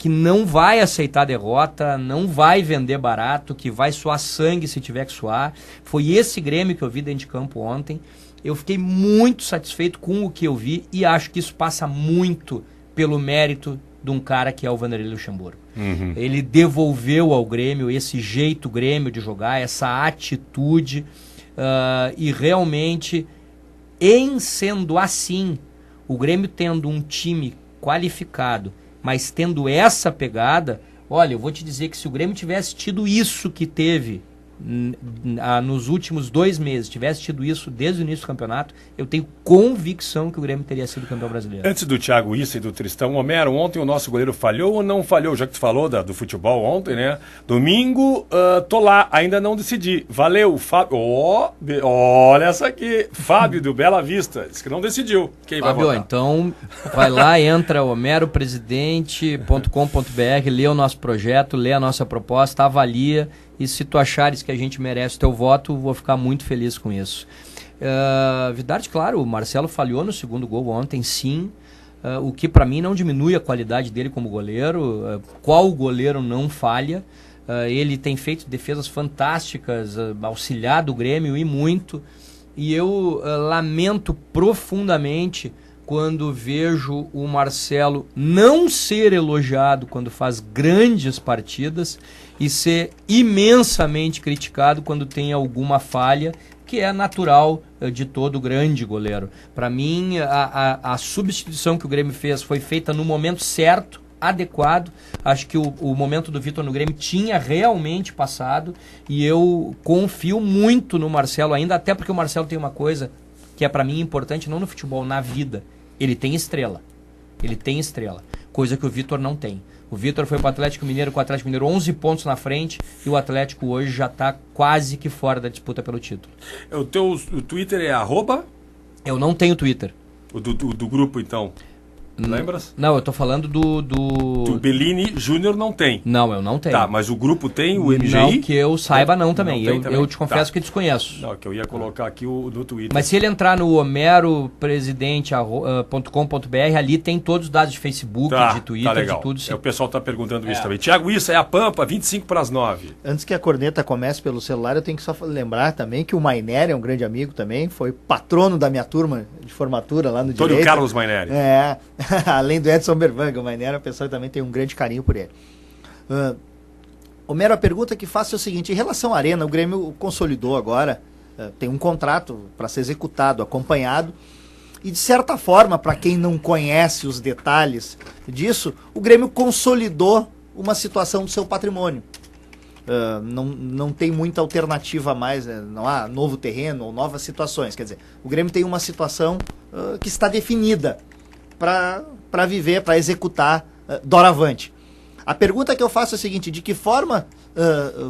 não vai aceitar derrota, não vai vender barato, que vai suar sangue se tiver que suar. Foi esse Grêmio que eu vi dentro de campo ontem. Eu fiquei muito satisfeito com o que eu vi e acho que isso passa muito pelo mérito de um cara que é o Vanderlei Luxemburgo. Uhum. Ele devolveu ao Grêmio esse jeito Grêmio de jogar, essa atitude. E realmente, em sendo assim, o Grêmio tendo um time qualificado, mas tendo essa pegada, olha, eu vou te dizer que se o Grêmio tivesse tido isso que teve nos últimos 2 meses, tivesse tido isso desde o início do campeonato, eu tenho convicção que o Grêmio teria sido campeão brasileiro. Antes do Thiago Issa e do Tristão, Homero, ontem o nosso goleiro falhou ou não falhou? Já que tu falou do futebol ontem, né? Domingo, tô lá, ainda não decidi. Valeu, Fábio. Olha essa aqui, Fábio do Bela Vista, disse que não decidiu. Quem Fábio, vai votar? Então, vai lá, entra homeropresidente.com.br, lê o nosso projeto, lê a nossa proposta, avalia. E se tu achares que a gente merece o teu voto, vou ficar muito feliz com isso. Vidarte, claro, o Marcelo falhou no segundo gol ontem, sim. O que para mim não diminui a qualidade dele como goleiro. Qual goleiro não falha? Ele tem feito defesas fantásticas, auxiliado o Grêmio e muito. E eu lamento profundamente quando vejo o Marcelo não ser elogiado quando faz grandes partidas e ser imensamente criticado quando tem alguma falha, que é natural de todo grande goleiro. Para mim, a substituição que o Grêmio fez foi feita no momento certo, adequado. Acho que o momento do Vitor no Grêmio tinha realmente passado e eu confio muito no Marcelo ainda, até porque o Marcelo tem uma coisa que é para mim importante, não no futebol, na vida. Ele tem estrela. Ele tem estrela. Coisa que o Vitor não tem. O Vitor foi para o Atlético Mineiro com o Atlético Mineiro 11 pontos na frente e o Atlético hoje já está quase que fora da disputa pelo título. O Twitter é @? Eu não tenho Twitter. O do grupo, então. Lembras? Não, eu tô falando do Bellini Júnior não tem. Não, eu não tenho. Tá, mas o grupo tem, o MGI? Não, que eu saiba não também. Não tem também? Eu te confesso que desconheço. Não, que eu ia colocar aqui no Twitter. Mas se ele entrar no homeropresidente.com.br, ali tem todos os dados de Facebook, de Twitter, legal. de tudo. O pessoal tá perguntando isso também. Tiago, isso é a Pampa, 25:09. Antes que a corneta comece pelo celular, eu tenho que só lembrar também que o Maineri é um grande amigo também, foi patrono da minha turma de formatura lá no Antônio Direito. Carlos Maineri. É, além do Edson Bervanga, o Maineri é uma pessoa que também tem um grande carinho por ele. Homero, a pergunta que faço é o seguinte, em relação à Arena, o Grêmio consolidou agora, tem um contrato para ser executado, acompanhado, e de certa forma, para quem não conhece os detalhes disso, o Grêmio consolidou uma situação do seu patrimônio. Não tem muita alternativa mais, não há novo terreno ou novas situações. Quer dizer, o Grêmio tem uma situação que está definida para viver, para executar doravante. A pergunta que eu faço é a seguinte, de que forma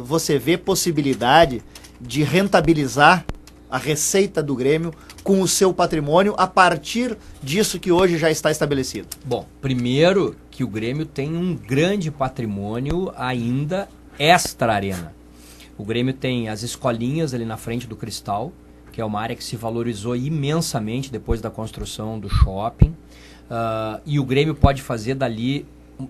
você vê possibilidade de rentabilizar a receita do Grêmio com o seu patrimônio a partir disso que hoje já está estabelecido? Bom, primeiro que o Grêmio tem um grande patrimônio ainda extra-arena. O Grêmio tem as escolinhas ali na frente do Cristal, que é uma área que se valorizou imensamente depois da construção do shopping. E o Grêmio pode fazer dali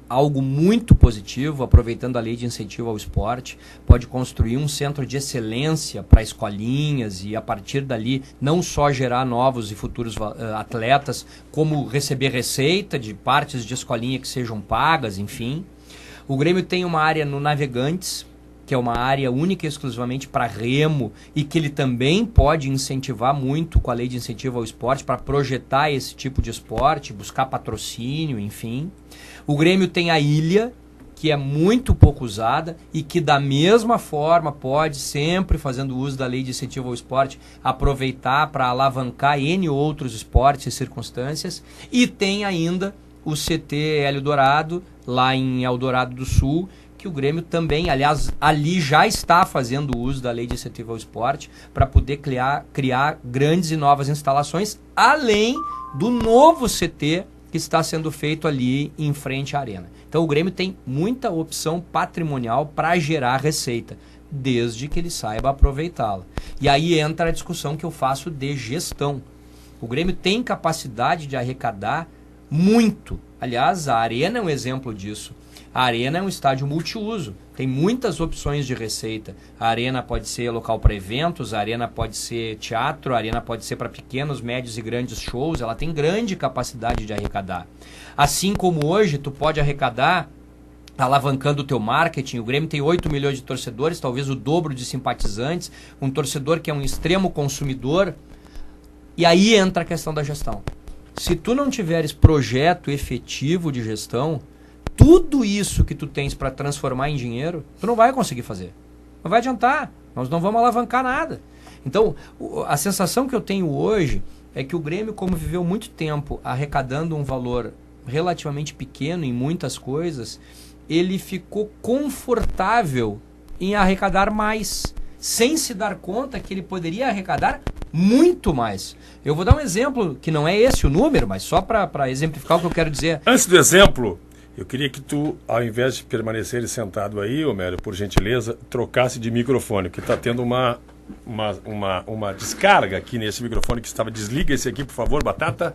algo muito positivo, aproveitando a lei de incentivo ao esporte, pode construir um centro de excelência para escolinhas e a partir dali não só gerar novos e futuros atletas, como receber receita de partes de escolinha que sejam pagas, enfim. O Grêmio tem uma área no Navegantes, que é uma área única e exclusivamente para remo e que ele também pode incentivar muito com a lei de incentivo ao esporte para projetar esse tipo de esporte, buscar patrocínio, enfim. O Grêmio tem a ilha, que é muito pouco usada e que da mesma forma pode, sempre fazendo uso da lei de incentivo ao esporte, aproveitar para alavancar N outros esportes e circunstâncias. E tem ainda o CT Hélio Dourado, lá em Eldorado do Sul, que o Grêmio também, aliás, ali já está fazendo uso da lei de incentivo ao esporte para poder criar grandes e novas instalações, além do novo CT que está sendo feito ali em frente à arena. Então o Grêmio tem muita opção patrimonial para gerar receita, desde que ele saiba aproveitá-la. E aí entra a discussão que eu faço de gestão. O Grêmio tem capacidade de arrecadar muito. Aliás, a arena é um exemplo disso. A arena é um estádio multiuso, tem muitas opções de receita. A arena pode ser local para eventos, a arena pode ser teatro, a arena pode ser para pequenos, médios e grandes shows, ela tem grande capacidade de arrecadar. Assim como hoje tu pode arrecadar alavancando o teu marketing. O Grêmio tem 8 milhões de torcedores, talvez o dobro de simpatizantes, um torcedor que é um extremo consumidor. E aí entra a questão da gestão. Se tu não tiveres projeto efetivo de gestão, tudo isso que tu tens para transformar em dinheiro, tu não vai conseguir fazer. Não vai adiantar. Nós não vamos alavancar nada. Então, a sensação que eu tenho hoje é que o Grêmio, como viveu muito tempo arrecadando um valor relativamente pequeno em muitas coisas, ele ficou confortável em arrecadar mais, sem se dar conta que ele poderia arrecadar muito mais. Eu vou dar um exemplo, que não é esse o número, mas só para exemplificar o que eu quero dizer. Antes do exemplo, eu queria que tu, ao invés de permanecer sentado aí, Homero, por gentileza, trocasse de microfone, que está tendo uma descarga aqui nesse microfone que estava. Desliga esse aqui, por favor, Batata.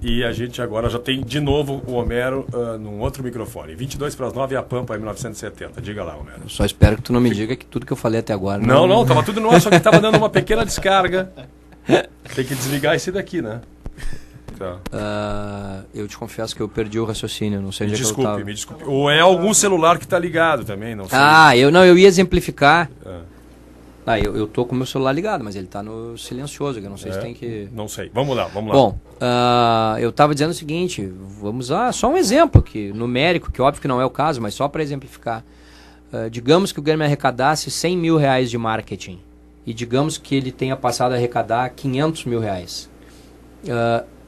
E a gente agora já tem de novo o Homero num outro microfone. 22:09 é a Pampa em 1970. Diga lá, Homero. Só espero que tu não me diga que tudo que eu falei até agora... Não, estava tudo nosso, só que estava dando uma pequena descarga. Tem que desligar esse daqui, né? Tá. Eu te confesso que eu perdi o raciocínio, não sei onde é que eu Desculpe, tava. me desculpe. Ou é algum celular que tá ligado também, não sei. Eu ia exemplificar. É. Eu tô com o meu celular ligado, mas ele tá no silencioso, que eu não sei se tem que... Não sei. Vamos lá. Bom, eu estava dizendo o seguinte, vamos lá, só um exemplo que, numérico, que óbvio que não é o caso, mas só para exemplificar. Digamos que o Grêmio arrecadasse 100 mil reais de marketing e digamos que ele tenha passado a arrecadar 500 mil reais.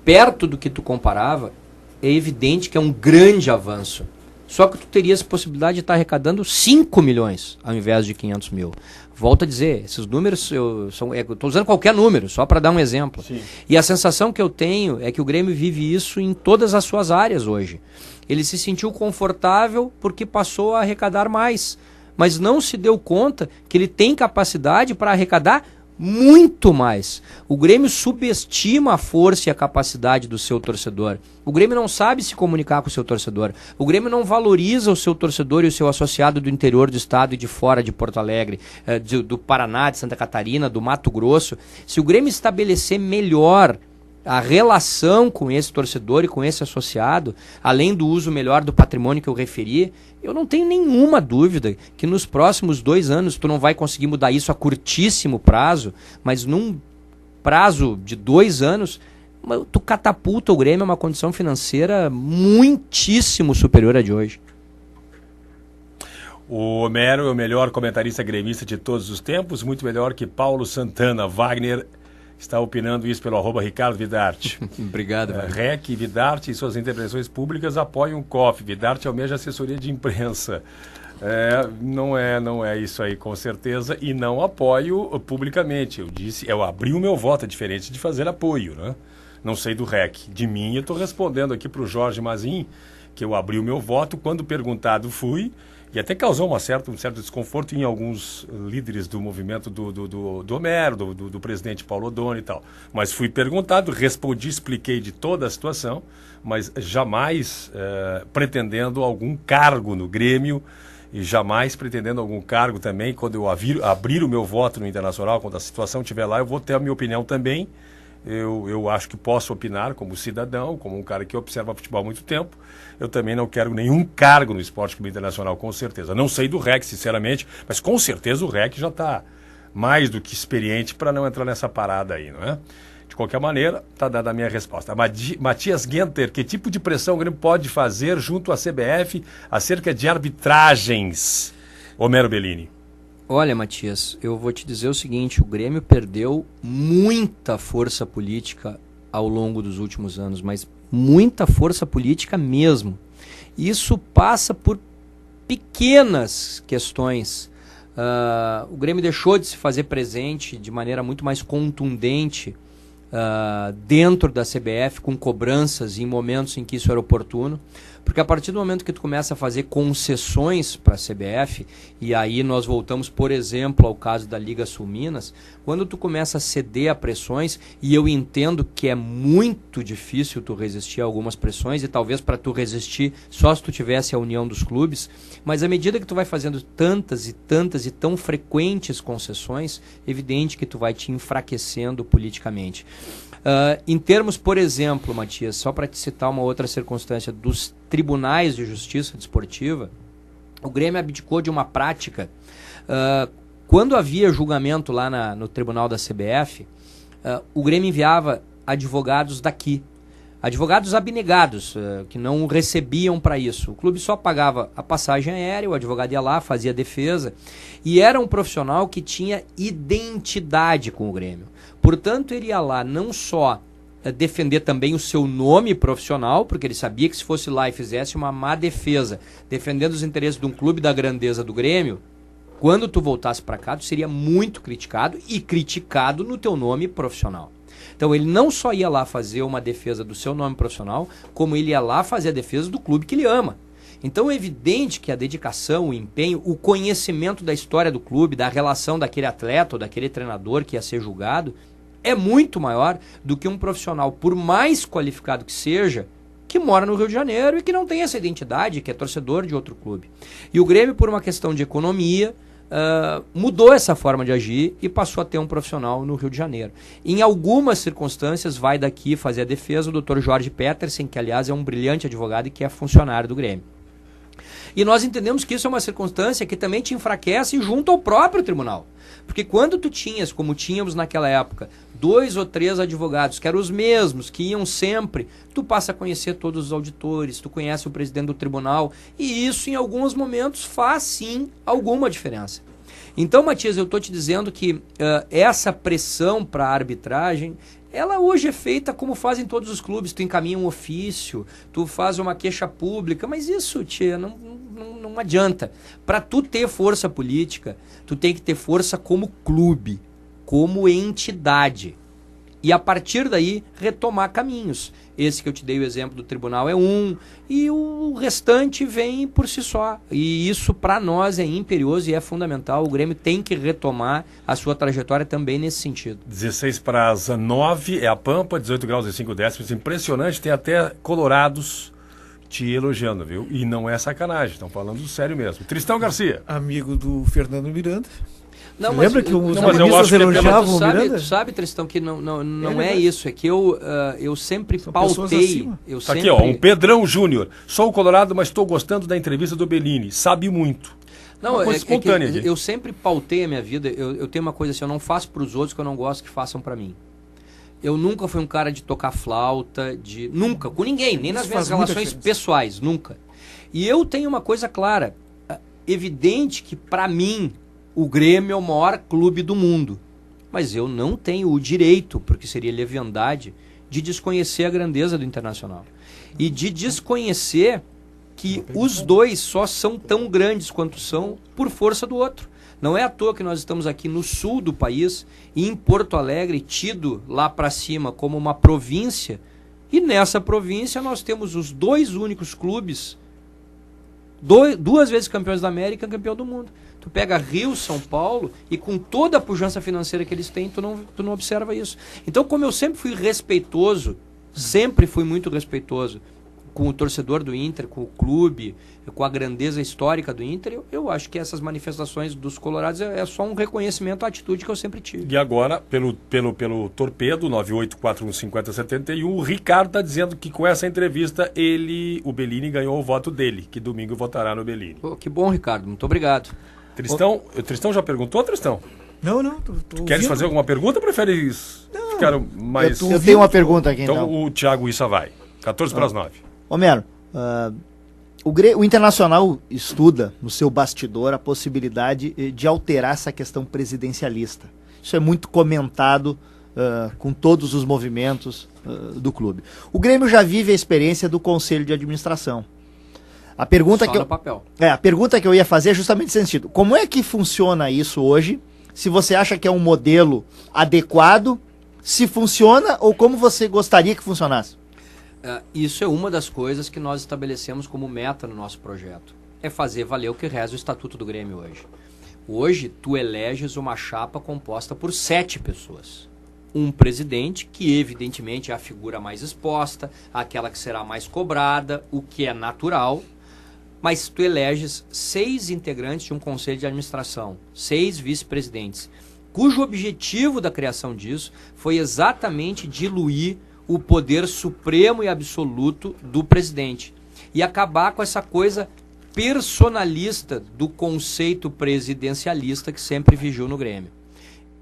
Perto do que tu comparava, é evidente que é um grande avanço. Só que tu terias a possibilidade de estar arrecadando 5 milhões ao invés de 500 mil. Volto a dizer, esses números, eu estou usando qualquer número, só para dar um exemplo. Sim. E a sensação que eu tenho é que o Grêmio vive isso em todas as suas áreas hoje. Ele se sentiu confortável porque passou a arrecadar mais, mas não se deu conta que ele tem capacidade para arrecadar muito mais. O Grêmio subestima a força e a capacidade do seu torcedor. O Grêmio não sabe se comunicar com o seu torcedor. O Grêmio não valoriza o seu torcedor e o seu associado do interior do estado e de fora de Porto Alegre, do Paraná, de Santa Catarina, do Mato Grosso. Se o Grêmio estabelecer melhor a relação com esse torcedor e com esse associado, além do uso melhor do patrimônio que eu referi, eu não tenho nenhuma dúvida que nos próximos 2 anos tu não vai conseguir mudar isso a curtíssimo prazo, mas num prazo de 2 anos, tu catapulta o Grêmio a uma condição financeira muitíssimo superior à de hoje. O Homero é o melhor comentarista gremista de todos os tempos, muito melhor que Paulo Santana. Wagner está opinando isso pelo @Ricardo Vidarte. Obrigado, REC e Vidarte, em suas intervenções públicas, apoiam o COF. Vidarte almeja assessoria de imprensa. Não é isso aí, com certeza, e não apoio publicamente. Eu abri o meu voto, é diferente de fazer apoio, né? Não sei do REC. De mim, eu estou respondendo aqui para o Jorge Mazin, que eu abri o meu voto, quando perguntado fui, e até causou um certo desconforto em alguns líderes do movimento do Homero, do presidente Paulo Odoni e tal. Mas fui perguntado, respondi, expliquei de toda a situação, mas jamais pretendendo algum cargo no Grêmio e jamais pretendendo algum cargo também. Quando eu abrir o meu voto no Internacional, quando a situação estiver lá, eu vou ter a minha opinião também. Eu acho que posso opinar como cidadão, como um cara que observa futebol há muito tempo. Eu também não quero nenhum cargo no Esporte Clube Internacional, com certeza. Não sei do REC, sinceramente, mas com certeza o REC já está mais do que experiente para não entrar nessa parada aí, não é? De qualquer maneira, está dada a minha resposta. Matias Genter, que tipo de pressão o Grêmio pode fazer junto à CBF acerca de arbitragens? Homero Bellini. Olha, Matias, eu vou te dizer o seguinte, o Grêmio perdeu muita força política ao longo dos últimos anos, mas muita força política mesmo. Isso passa por pequenas questões. O Grêmio deixou de se fazer presente de maneira muito mais contundente dentro da CBF, com cobranças em momentos em que isso era oportuno. Porque a partir do momento que tu começa a fazer concessões para a CBF, e aí nós voltamos, por exemplo, ao caso da Liga Sul Minas, quando tu começa a ceder a pressões, e eu entendo que é muito difícil tu resistir a algumas pressões, e talvez para tu resistir só se tu tivesse a união dos clubes, mas à medida que tu vai fazendo tantas e tão frequentes concessões, evidente que tu vai te enfraquecendo politicamente. Em termos, por exemplo, Matias, só para te citar uma outra circunstância, dos tribunais de justiça desportiva, o Grêmio abdicou de uma prática. Quando havia julgamento lá no tribunal da CBF, o Grêmio enviava advogados daqui, advogados abnegados, que não recebiam para isso. O clube só pagava a passagem aérea, o advogado ia lá, fazia a defesa, e era um profissional que tinha identidade com o Grêmio. Portanto, ele ia lá não só defender também o seu nome profissional, porque ele sabia que se fosse lá e fizesse uma má defesa, defendendo os interesses de um clube da grandeza do Grêmio, quando tu voltasse para cá, tu seria muito criticado e criticado no teu nome profissional. Então ele não só ia lá fazer uma defesa do seu nome profissional, como ele ia lá fazer a defesa do clube que ele ama. Então é evidente que a dedicação, o empenho, o conhecimento da história do clube, da relação daquele atleta ou daquele treinador que ia ser julgado, é muito maior do que um profissional, por mais qualificado que seja, que mora no Rio de Janeiro e que não tem essa identidade, que é torcedor de outro clube. E o Grêmio, por uma questão de economia, mudou essa forma de agir e passou a ter um profissional no Rio de Janeiro. Em algumas circunstâncias, vai daqui fazer a defesa o Dr. Jorge Petersen, que aliás é um brilhante advogado e que é funcionário do Grêmio. E nós entendemos que isso é uma circunstância que também te enfraquece junto ao próprio tribunal. Porque quando tu tinhas, como tínhamos naquela época, 2 ou 3 advogados que eram os mesmos, que iam sempre, tu passa a conhecer todos os auditores, tu conhece o presidente do tribunal, e isso em alguns momentos faz sim alguma diferença. Então, Matias, eu estou te dizendo que essa pressão para a arbitragem, ela hoje é feita como fazem todos os clubes. Tu encaminha um ofício, tu faz uma queixa pública, mas isso, tia, não adianta. Para tu ter força política, tu tem que ter força como clube, como entidade. E a partir daí, retomar caminhos. Esse que eu te dei o exemplo do tribunal é um, e o restante vem por si só. E isso para nós é imperioso e é fundamental. O Grêmio tem que retomar a sua trajetória também nesse sentido. 16 para as 9 é a Pampa, 18 graus e 5 décimos. Impressionante, tem até colorados te elogiando, viu? E não é sacanagem, estão falando sério mesmo. Tristão Garcia. Amigo do Fernando Miranda. Não, Lembra que os mas eu ministros acho que elogiavam o tu Miranda? sabe, Tristão, que não É é isso. É que eu sempre São pessoas pautei. acima. Eu Tá sempre... aqui, ó, um Pedrão Júnior. Sou o Colorado, mas estou gostando da entrevista do Bellini. Sabe muito. Não, Uma coisa espontânea que aqui. eu sempre pautei a minha vida. Eu tenho uma coisa assim, eu não faço para os outros que eu não gosto que façam para mim. Eu nunca fui um cara de tocar flauta, nunca, com ninguém, nem nas Isso minhas faz muita relações diferença. pessoais, nunca. E eu tenho uma coisa clara, evidente que para mim o Grêmio é o maior clube do mundo, mas eu não tenho o direito, porque seria leviandade, de desconhecer a grandeza do Internacional e de desconhecer que os dois só são tão grandes quanto são por força do outro. Não é à toa que nós estamos aqui no sul do país e em Porto Alegre, tido lá para cima como uma província, e nessa província nós temos os 2 únicos clubes, 2 vezes campeões da América e campeão do mundo. Tu pega Rio, São Paulo, e com toda a pujança financeira que eles têm, tu não observa isso. Então, como eu sempre fui respeitoso, sempre fui muito respeitoso com o torcedor do Inter, com o clube, com a grandeza histórica do Inter, eu acho que essas manifestações dos colorados é só um reconhecimento à atitude que eu sempre tive. E agora, pelo Torpedo, 98415071, o Ricardo está dizendo que com essa entrevista o Bellini ganhou o voto dele, que domingo votará no Bellini. Pô, que bom, Ricardo, muito obrigado. O Tristão já perguntou, Tristão? Não, tô Queres fazer alguma pergunta ou prefere ficar mais... Eu tenho uma pergunta aqui, então. Então o Thiago Issa vai. 14 para as 9. Homero, o Internacional estuda no seu bastidor a possibilidade de alterar essa questão presidencialista. Isso é muito comentado com todos os movimentos do clube. O Grêmio já vive a experiência do Conselho de Administração. A pergunta Só no papel. a pergunta que eu ia fazer é justamente nesse sentido. Como é que funciona isso hoje? Se você acha que é um modelo adequado, se funciona ou como você gostaria que funcionasse? Isso é uma das coisas que nós estabelecemos como meta no nosso projeto. É fazer valer o que reza o Estatuto do Grêmio hoje. Hoje, tu eleges uma chapa composta por 7 pessoas. Um presidente, que evidentemente é a figura mais exposta, aquela que será mais cobrada, o que é natural. Mas tu eleges 6 integrantes de um conselho de administração, 6 vice-presidentes, cujo objetivo da criação disso foi exatamente diluir o poder supremo e absoluto do presidente e acabar com essa coisa personalista do conceito presidencialista que sempre vigiou no Grêmio.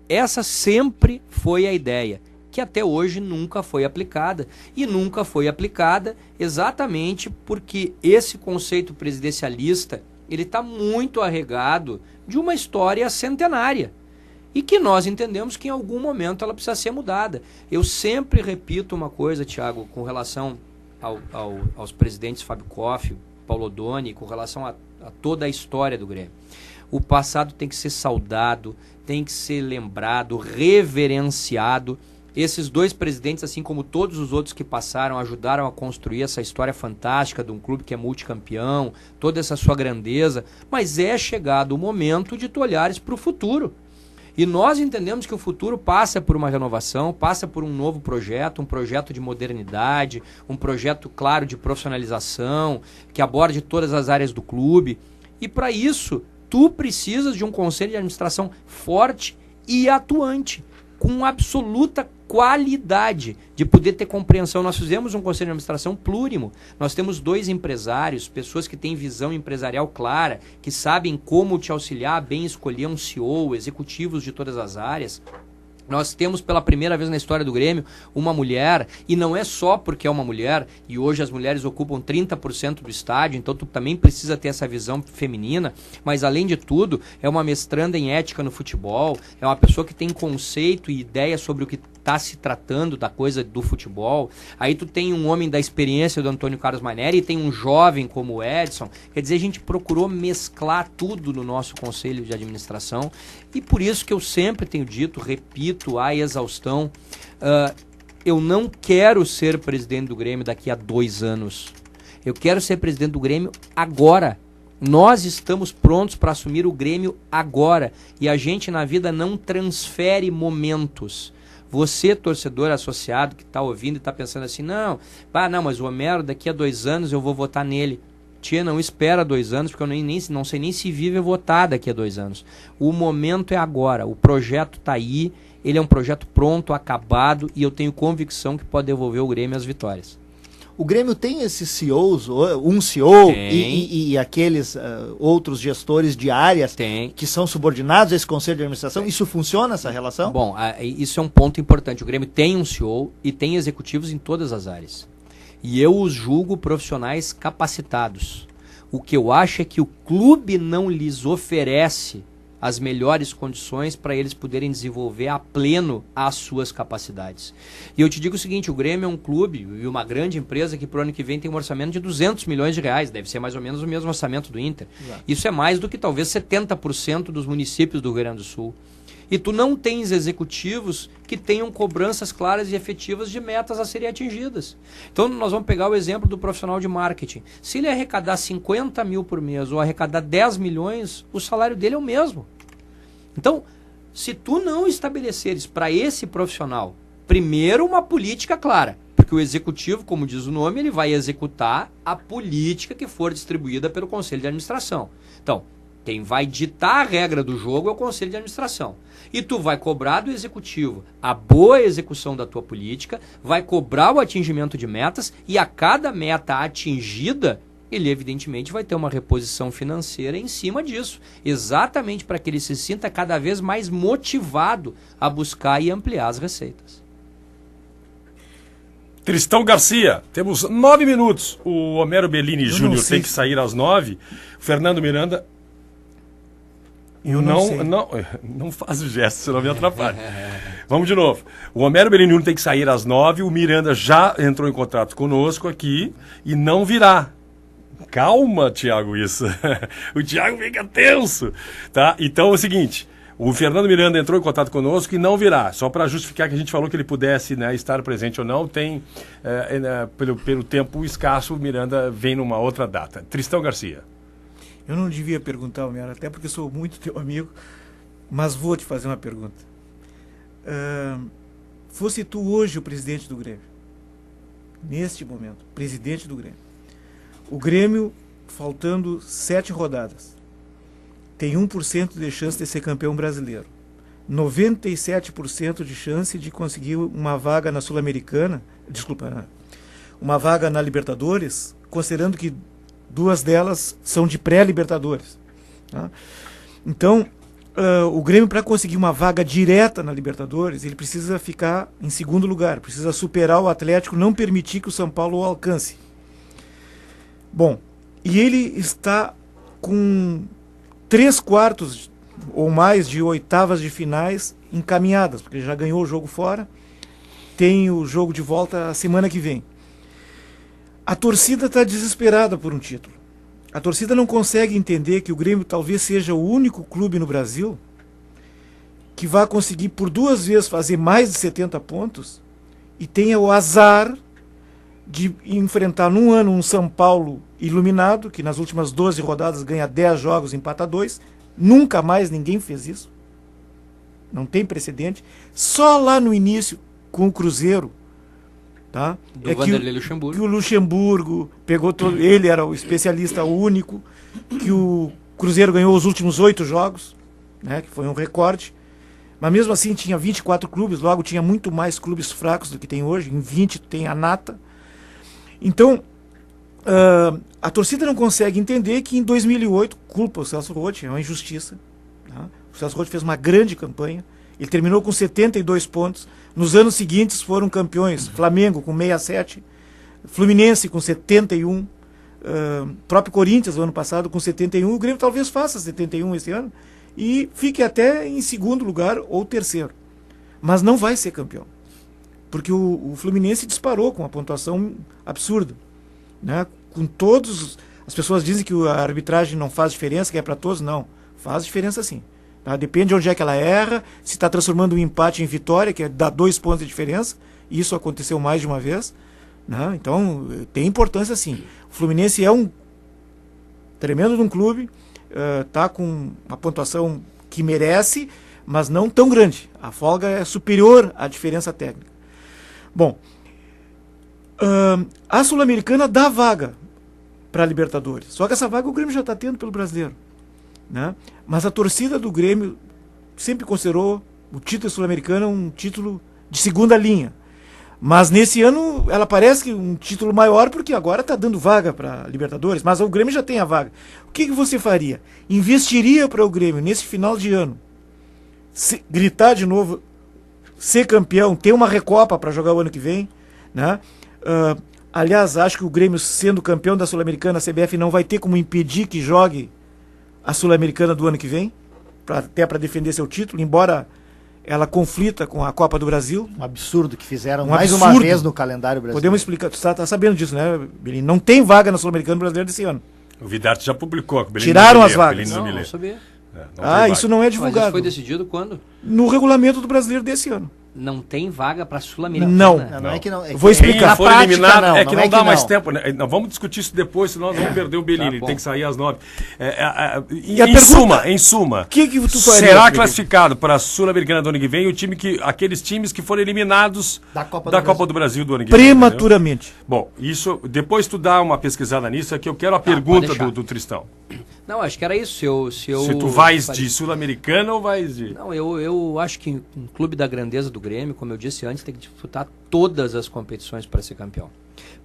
Essa sempre foi a ideia, que até hoje nunca foi aplicada. E nunca foi aplicada exatamente porque esse conceito presidencialista ele está muito arregado de uma história centenária. E que nós entendemos que em algum momento ela precisa ser mudada. Eu sempre repito uma coisa, Thiago, com relação aos presidentes Fábio Koff, Paulo Odoni, com relação a toda a história do Grêmio. O passado tem que ser saudado, tem que ser lembrado, reverenciado. Esses 2 presidentes, assim como todos os outros que passaram, ajudaram a construir essa história fantástica de um clube que é multicampeão, toda essa sua grandeza, mas é chegado o momento de tu olhares para o futuro. E nós entendemos que o futuro passa por uma renovação, passa por um novo projeto, um projeto de modernidade, um projeto, claro, de profissionalização, que aborde todas as áreas do clube. E para isso, tu precisas de um conselho de administração forte e atuante, com absoluta qualidade de poder ter compreensão. Nós fizemos um conselho de administração plurimo. Nós temos 2 empresários, pessoas que têm visão empresarial clara, que sabem como te auxiliar a bem escolher um CEO, executivos de todas as áreas. Nós temos pela primeira vez na história do Grêmio uma mulher, e não é só porque é uma mulher, e hoje as mulheres ocupam 30% do estádio, então tu também precisa ter essa visão feminina, mas além de tudo, é uma mestranda em ética no futebol, é uma pessoa que tem conceito e ideia sobre o que está se tratando da coisa do futebol. Aí tu tem um homem da experiência do Antônio Carlos Maneri e tem um jovem como o Edson. Quer dizer, a gente procurou mesclar tudo no nosso conselho de administração, e por isso que eu sempre tenho dito, repito à exaustão, eu não quero ser presidente do Grêmio daqui a 2 anos. Eu quero ser presidente do Grêmio agora. Nós estamos prontos para assumir o Grêmio agora. E a gente na vida não transfere momentos. Você, torcedor associado, que está ouvindo e está pensando assim, não, mas o Homero, daqui a 2 anos eu vou votar nele. Tia, não espera 2 anos, porque eu não sei nem se vive votar daqui a 2 anos. O momento é agora, o projeto está aí, ele é um projeto pronto, acabado, e eu tenho convicção que pode devolver o Grêmio às vitórias. O Grêmio tem esses CEOs, um CEO e aqueles outros gestores de áreas que são subordinados a esse conselho de administração? Isso funciona, essa relação? Bom, isso é um ponto importante. O Grêmio tem um CEO e tem executivos em todas as áreas. E eu os julgo profissionais capacitados. O que eu acho é que o clube não lhes oferece as melhores condições para eles poderem desenvolver a pleno as suas capacidades. E eu te digo o seguinte, o Grêmio é um clube e uma grande empresa que para o ano que vem tem um orçamento de 200 milhões de reais, deve ser mais ou menos o mesmo orçamento do Inter. Exato. Isso é mais do que talvez 70% dos municípios do Rio Grande do Sul. E tu não tens executivos que tenham cobranças claras e efetivas de metas a serem atingidas. Então nós vamos pegar o exemplo do profissional de marketing. Se ele arrecadar 50 mil por mês ou arrecadar 10 milhões, o salário dele é o mesmo. Então, se tu não estabeleceres para esse profissional, primeiro uma política clara, porque o executivo, como diz o nome, ele vai executar a política que for distribuída pelo Conselho de Administração. Então, quem vai ditar a regra do jogo é o Conselho de Administração. E tu vai cobrar do executivo a boa execução da tua política, vai cobrar o atingimento de metas, e a cada meta atingida, ele evidentemente vai ter uma reposição financeira em cima disso, exatamente para que ele se sinta cada vez mais motivado a buscar e ampliar as receitas. Tristão Garcia, temos 9 minutos. O Homero Bellini Júnior tem que sair às 9. O Fernando Miranda... Não faz o gesto, senão me atrapalha. Vamos de novo. O Homero Bellini Júnior tem que sair às 9. O Miranda já entrou em contato conosco aqui e não virá. Calma, Thiago, isso. O Thiago fica tenso, tá? Então é o seguinte, o Fernando Miranda entrou em contato conosco e não virá. Só para justificar que a gente falou que ele pudesse, né, estar presente ou não, tem, pelo tempo escasso, o Miranda vem numa outra data. Tristão Garcia. Eu não devia perguntar, Homero, até porque sou muito teu amigo, mas vou te fazer uma pergunta. Fosse tu hoje o presidente do Grêmio, neste momento, presidente do Grêmio, o Grêmio, faltando 7 rodadas, tem 1% de chance de ser campeão brasileiro, 97% de chance de conseguir uma vaga na Sul-Americana, uma vaga na Libertadores, considerando que 2 delas são de pré-Libertadores. Tá? Então, o Grêmio, para conseguir uma vaga direta na Libertadores, ele precisa ficar em segundo lugar, precisa superar o Atlético, não permitir que o São Paulo o alcance. Bom, e ele está com 3/4 ou mais de oitavas de finais encaminhadas, porque ele já ganhou o jogo fora, tem o jogo de volta a semana que vem. A torcida está desesperada por um título. A torcida não consegue entender que o Grêmio talvez seja o único clube no Brasil que vai conseguir por 2 vezes fazer mais de 70 pontos e tenha o azar de enfrentar num ano um São Paulo iluminado, que nas últimas 12 rodadas ganha 10 jogos e empata 2. Nunca mais ninguém fez isso. Não tem precedente. Só lá no início, com o Cruzeiro, tá? Do Vanderlei Luxemburgo. Que o Luxemburgo pegou todo, ele era o especialista único, que o Cruzeiro ganhou os últimos 8 jogos, né, que foi um recorde. Mas mesmo assim tinha 24 clubes, logo tinha muito mais clubes fracos do que tem hoje. Em 20 tem a nata. Então, a torcida não consegue entender que em 2008, culpa o Celso Roth, é uma injustiça. Tá? O Celso Roth fez uma grande campanha. Ele terminou com 72 pontos. Nos anos seguintes foram campeões Flamengo com 67, Fluminense com 71, próprio Corinthians no ano passado com 71. O Grêmio talvez faça 71 esse ano e fique até em segundo lugar ou terceiro. Mas não vai ser campeão. Porque o Fluminense disparou com uma pontuação absurda. Né? Com todos... As pessoas dizem que a arbitragem não faz diferença, que é para todos. Não, faz diferença sim. Tá? Depende de onde é que ela erra, se está transformando um empate em vitória, que dá 2 pontos de diferença. Isso aconteceu mais de uma vez. Né? Então, tem importância sim. O Fluminense é um tremendo de um clube, está com uma pontuação que merece, mas não tão grande. A folga é superior à diferença técnica. Bom, a Sul-Americana dá vaga para a Libertadores. Só que essa vaga o Grêmio já está tendo pelo Brasileiro. Né? Mas a torcida do Grêmio sempre considerou o título sul-americano um título de segunda linha. Mas nesse ano ela parece que um título maior, porque agora está dando vaga para Libertadores, mas o Grêmio já tem a vaga. O que você faria? Investiria para o Grêmio nesse final de ano gritar de novo, ser campeão, ter uma recopa para jogar o ano que vem, né? Aliás, acho que o Grêmio, sendo campeão da Sul-Americana, a CBF não vai ter como impedir que jogue a Sul-Americana do ano que vem, até para defender seu título, embora ela conflita com a Copa do Brasil. Um absurdo que fizeram mais uma vez no calendário brasileiro. Podemos explicar, tu está sabendo disso, né, Belino? Não tem vaga na Sul-Americana brasileira desse ano. O Vidarte já publicou. Tiraram as vagas. Não sabia. Isso não é divulgado. Mas isso foi decidido quando? No regulamento do brasileiro desse ano. Não tem vaga para Sul-Americana? Não é que não. Vou explicar. Quem for eliminado, não dá mais não. tempo. Né? Não, vamos discutir isso depois, senão nós vamos perder o Belini. Tá, ele tem que sair às 9. Em suma, que tu faria, será Belini? classificado para a Sul-Americana do ano que vem aqueles times que foram eliminados da Copa do Brasil do ano que vem? Prematuramente. Entendeu? Bom, isso, depois tu dá uma pesquisada nisso, é que eu quero a pergunta do Tristão. Não, acho que era isso. Se tu vais de Sul-Americana ou vais de... Não, eu acho que um clube da grandeza do Grêmio, como eu disse antes, tem que disputar todas as competições para ser campeão.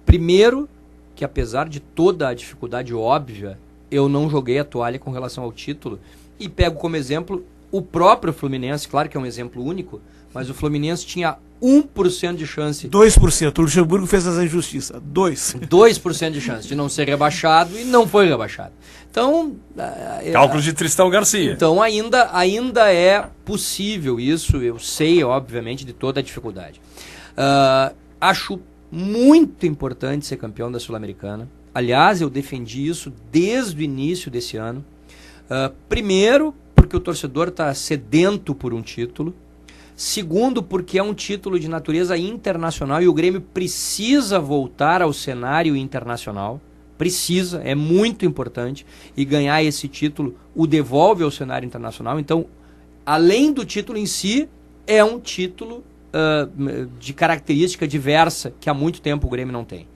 Primeiro, que apesar de toda a dificuldade óbvia, eu não joguei a toalha com relação ao título. E pego como exemplo o próprio Fluminense, claro que é um exemplo único, mas o Fluminense tinha 1% de chance. 2%. O Luxemburgo fez essa injustiça. 2% de chance de não ser rebaixado e não foi rebaixado. Então... Cálculos de Tristão Garcia. Então ainda é possível isso, eu sei, obviamente, de toda a dificuldade. Acho muito importante ser campeão da Sul-Americana. Aliás, eu defendi isso desde o início desse ano. Primeiro, porque o torcedor está sedento por um título. Segundo, porque é um título de natureza internacional e o Grêmio precisa voltar ao cenário internacional. Precisa, é muito importante. E ganhar esse título o devolve ao cenário internacional. Então, além do título em si, é um título de característica diversa que há muito tempo o Grêmio não tem.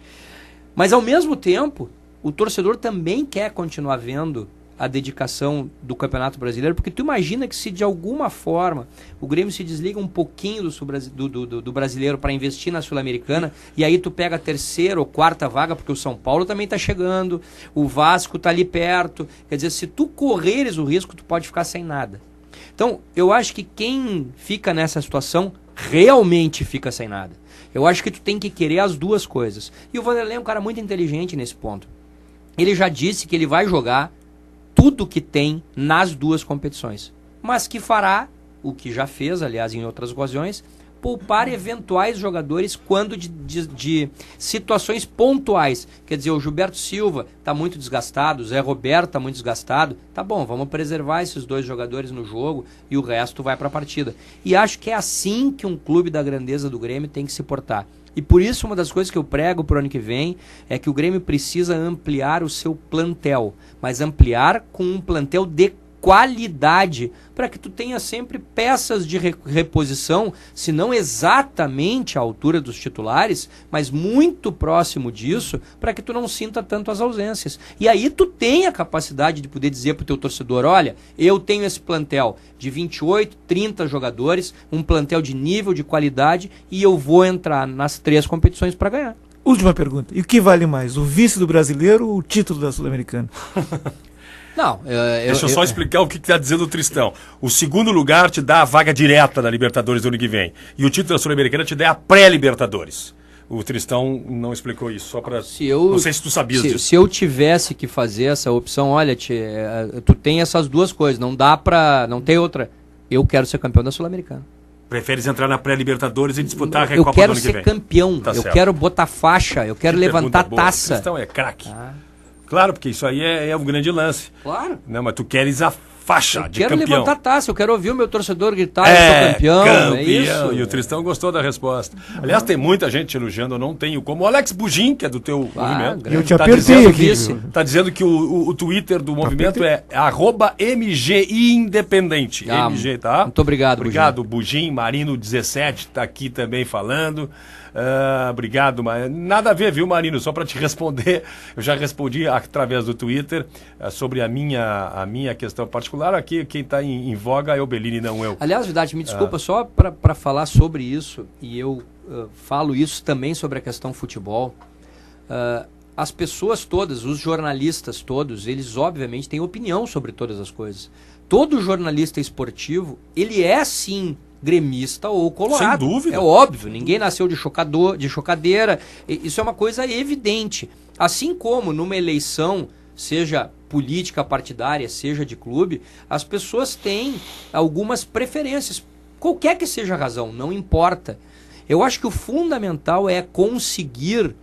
Mas, ao mesmo tempo, o torcedor também quer continuar vendo a dedicação do Campeonato Brasileiro, porque tu imagina que se de alguma forma o Grêmio se desliga um pouquinho do brasileiro para investir na Sul-Americana, e aí tu pega a terceira ou quarta vaga, porque o São Paulo também está chegando, o Vasco está ali perto, quer dizer, se tu correres o risco, tu pode ficar sem nada. Então, eu acho que quem fica nessa situação realmente fica sem nada. Eu acho que tu tem que querer as duas coisas. E o Vanderlei é um cara muito inteligente nesse ponto. Ele já disse que ele vai jogar tudo que tem nas duas competições, mas que fará, o que já fez, aliás, em outras ocasiões, poupar eventuais jogadores quando de situações pontuais. Quer dizer, o Gilberto Silva está muito desgastado, o Zé Roberto está muito desgastado, tá bom, vamos preservar esses dois jogadores no jogo e o resto vai para a partida. E acho que é assim que um clube da grandeza do Grêmio tem que se portar. E por isso uma das coisas que eu prego para o ano que vem é que o Grêmio precisa ampliar o seu plantel, mas ampliar com um plantel de qualidade, para que tu tenha sempre peças de reposição, se não exatamente à altura dos titulares, mas muito próximo disso, para que tu não sinta tanto as ausências. E aí tu tem a capacidade de poder dizer pro teu torcedor, olha, eu tenho esse plantel de 28, 30 jogadores, um plantel de nível, de qualidade, e eu vou entrar nas 3 competições para ganhar. Última pergunta. E o que vale mais, o vice do brasileiro ou o título da Sul-Americana? Não, Deixa eu só explicar o que está dizendo o Tristão. O segundo lugar te dá a vaga direta na Libertadores do ano que vem. E o título da Sul-Americana te dá a pré-Libertadores. O Tristão não explicou isso, só para... Não sei se tu sabias disso. Se eu tivesse que fazer essa opção, olha, tu tem essas duas coisas, não dá pra... não tem outra. Eu quero ser campeão da Sul-Americana. Preferes entrar na pré-Libertadores e disputar a Recopa Eu quero do ano que vem? ser campeão, Tá eu certo. quero botar faixa, eu quero Que levantar pergunta boa. taça. O Tristão é craque. Ah, Claro, porque isso aí é um grande lance. claro. Não, mas tu queres a faixa Eu de quero campeão. levantar taça, eu quero ouvir o meu torcedor gritar, eu sou campeão, é isso. E o Tristão gostou da resposta. Aliás, tem muita gente te elogiando, eu não tenho como. O Alex Bugin, que é do teu movimento. grande. Eu te Tá apertei dizendo aqui. vice. viu? Tá dizendo que o Twitter do movimento é @MGI Independente. Ah, MG, tá? muito obrigado, Obrigado, Bugin. Marino 17 tá aqui também falando. Obrigado, mas nada a ver, viu, Marino? Só para te responder, eu já respondi através do Twitter sobre a minha questão particular. Aqui, quem está em voga é o Bellini, não eu. Aliás, Vidarte, me desculpa, só para falar sobre isso, e eu falo isso também sobre a questão futebol, as pessoas todas, os jornalistas todos, eles obviamente têm opinião sobre todas as coisas. Todo jornalista esportivo, ele é sim gremista ou colorado. Sem dúvida. É óbvio, ninguém nasceu de chocadeira, isso é uma coisa evidente. Assim como numa eleição, seja política partidária, seja de clube, as pessoas têm algumas preferências, qualquer que seja a razão, não importa. Eu acho que o fundamental é conseguir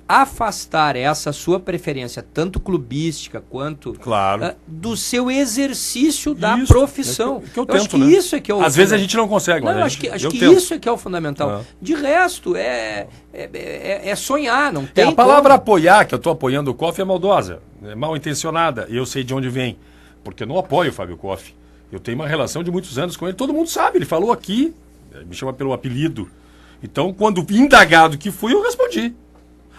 afastar essa sua preferência, tanto clubística quanto Claro. do seu exercício da Isso, profissão. que eu acho tento, que né? isso é que é o Às vezes a fundamental. gente não consegue, Não, mas eu a acho que gente- eu tento. isso é que é o fundamental. Ah. De resto, é sonhar, não tem A palavra como. apoiar, que eu estou apoiando o Koff, é maldosa, é mal intencionada. E eu sei de onde vem. Porque eu não apoio o Fábio Koff. Eu tenho uma relação de muitos anos com ele. Todo mundo sabe, ele falou aqui, me chama pelo apelido. Então, quando indagado que fui, eu respondi.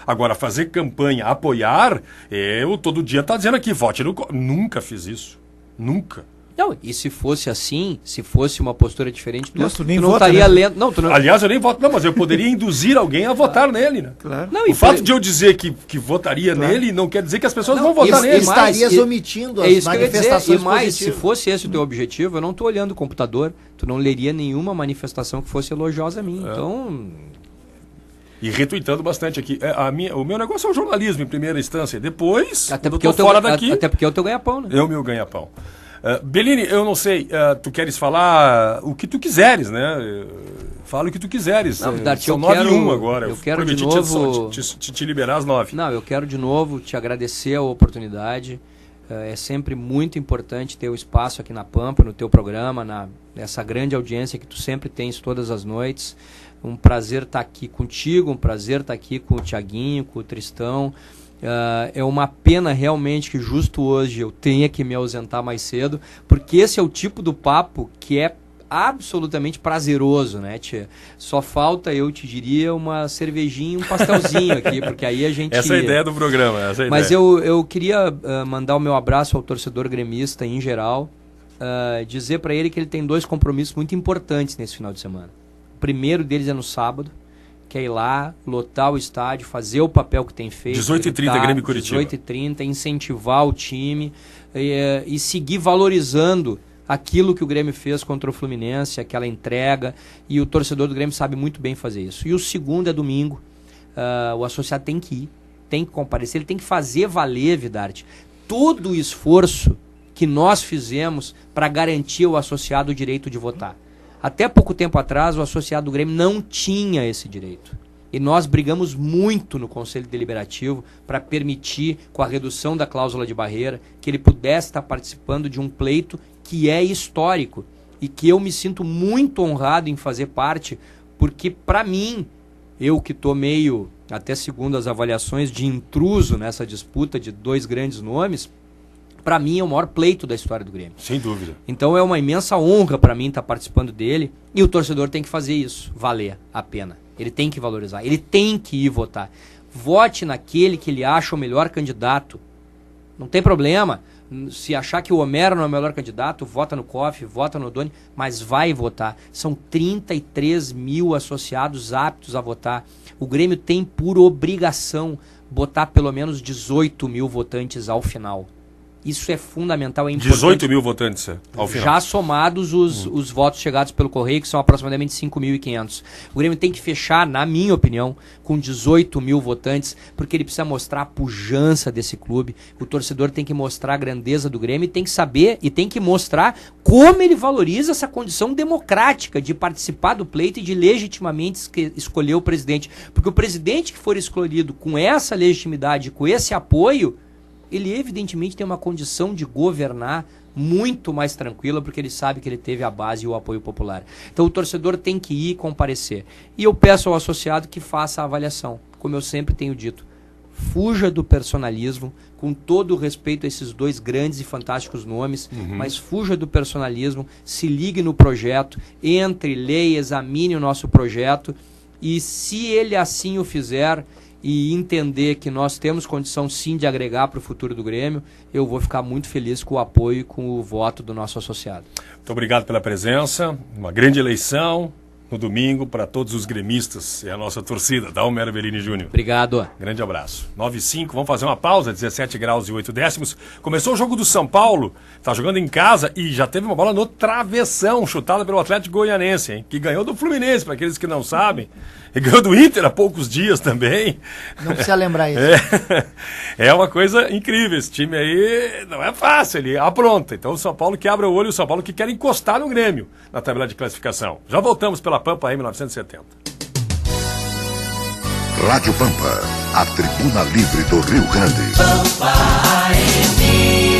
Agora, fazer campanha, apoiar, eu todo dia tá dizendo aqui, vote no Koff. Nunca fiz isso. Nunca. Não, e se fosse assim, se fosse uma postura diferente, tu, Aliás, tu nem tu não vota, estaria né? lendo. Não, tu não. Aliás, eu nem voto, não, mas eu poderia induzir alguém a votar nele, né? Claro. Não, O e fato foi- de eu dizer que votaria nele não quer dizer que as pessoas Não, vão votar e- nele. mais, estarias e- omitindo É as isso que eu ia dizer. manifestações E mais, se positivas. fosse esse o teu objetivo, eu não estou olhando o computador, tu não leria nenhuma manifestação que fosse elogiosa a mim. Então, E retuitando bastante aqui. O meu negócio é o jornalismo em primeira instância. Depois, até quando porque, eu tô fora daqui, até porque é o teu ganha-pão, né? é o meu ganha-pão. Bellini, eu não sei, tu queres falar o que tu quiseres, né? Fala o que tu quiseres. Não, Vidarte, São eu 9 e quero- 1 agora. eu quero de prometi novo- te liberar às 9. Não, eu quero de novo te agradecer a oportunidade. É sempre muito importante ter o espaço aqui na Pampa, no teu programa, nessa grande audiência que tu sempre tens todas as noites. Um prazer estar aqui contigo, um prazer estar aqui com o Thiaguinho, com o Tristão. É uma pena realmente que justo hoje eu tenha que me ausentar mais cedo, porque esse é o tipo do papo que é absolutamente prazeroso, né, tia? Só falta, eu te diria, uma cervejinha e um pastelzinho aqui, porque aí a gente... Essa é a ideia do programa. Mas eu queria mandar o meu abraço ao torcedor gremista em geral, dizer para ele que ele tem 2 compromissos muito importantes nesse final de semana. O primeiro deles é no sábado, que é ir lá, lotar o estádio, fazer o papel que tem feito. 18h30, Grêmio e Curitiba. 18h30, incentivar o time e seguir valorizando aquilo que o Grêmio fez contra o Fluminense, aquela entrega, e o torcedor do Grêmio sabe muito bem fazer isso. E o segundo é domingo, o associado tem que ir, tem que comparecer, ele tem que fazer valer, Vidarte, todo o esforço que nós fizemos para garantir ao associado o direito de votar. Até pouco tempo atrás, o associado do Grêmio não tinha esse direito. E nós brigamos muito no Conselho Deliberativo para permitir, com a redução da cláusula de barreira, que ele pudesse estar participando de um pleito que é histórico e que eu me sinto muito honrado em fazer parte, porque para mim, eu que estou meio, até segundo as avaliações, de intruso nessa disputa de 2 grandes nomes, para mim é o maior pleito da história do Grêmio. Sem dúvida. Então é uma imensa honra para mim estar participando dele, e o torcedor tem que fazer isso, valer a pena. Ele tem que valorizar, ele tem que ir votar. Vote naquele que ele acha o melhor candidato. Não tem problema. Se achar que o Homero não é o melhor candidato, vota no Koff, vota no Doni, mas vai votar. São 33 mil associados aptos a votar. O Grêmio tem por obrigação botar pelo menos 18 mil votantes ao final. Isso é fundamental, é importante. 18 mil votantes ao final. Já somados os votos chegados pelo Correio, que são aproximadamente 5.500. O Grêmio tem que fechar, na minha opinião, com 18 mil votantes, porque ele precisa mostrar a pujança desse clube. O torcedor tem que mostrar a grandeza do Grêmio e tem que saber e tem que mostrar como ele valoriza essa condição democrática de participar do pleito e de legitimamente escolher o presidente. Porque o presidente que for escolhido com essa legitimidade, com esse apoio, ele evidentemente tem uma condição de governar muito mais tranquila, porque ele sabe que ele teve a base e o apoio popular. Então o torcedor tem que ir comparecer. E eu peço ao associado que faça a avaliação. Como eu sempre tenho dito, fuja do personalismo, com todo o respeito a esses dois grandes e fantásticos nomes, mas fuja do personalismo, se ligue no projeto, entre, leia, examine o nosso projeto, e se ele assim o fizer e entender que nós temos condição sim de agregar para o futuro do Grêmio, eu vou ficar muito feliz com o apoio e com o voto do nosso associado. Muito obrigado pela presença, uma grande eleição no domingo para todos os gremistas e a nossa torcida, da Homero Bellini Júnior. Obrigado. Grande abraço. 9h05, vamos fazer uma pausa, 17 graus e 8 décimos. Começou o jogo do São Paulo, está jogando em casa e já teve uma bola no travessão, chutada pelo Atlético Goianense, hein, que ganhou do Fluminense, para aqueles que não sabem. E ganhou do Inter há poucos dias também. Não precisa lembrar isso. É uma coisa incrível. Esse time aí não é fácil, ele apronta. Então o São Paulo que abre o olho, o São Paulo que quer encostar no Grêmio na tabela de classificação. Já voltamos pela Pampa M970. Rádio Pampa, a tribuna livre do Rio Grande. Pampa AM.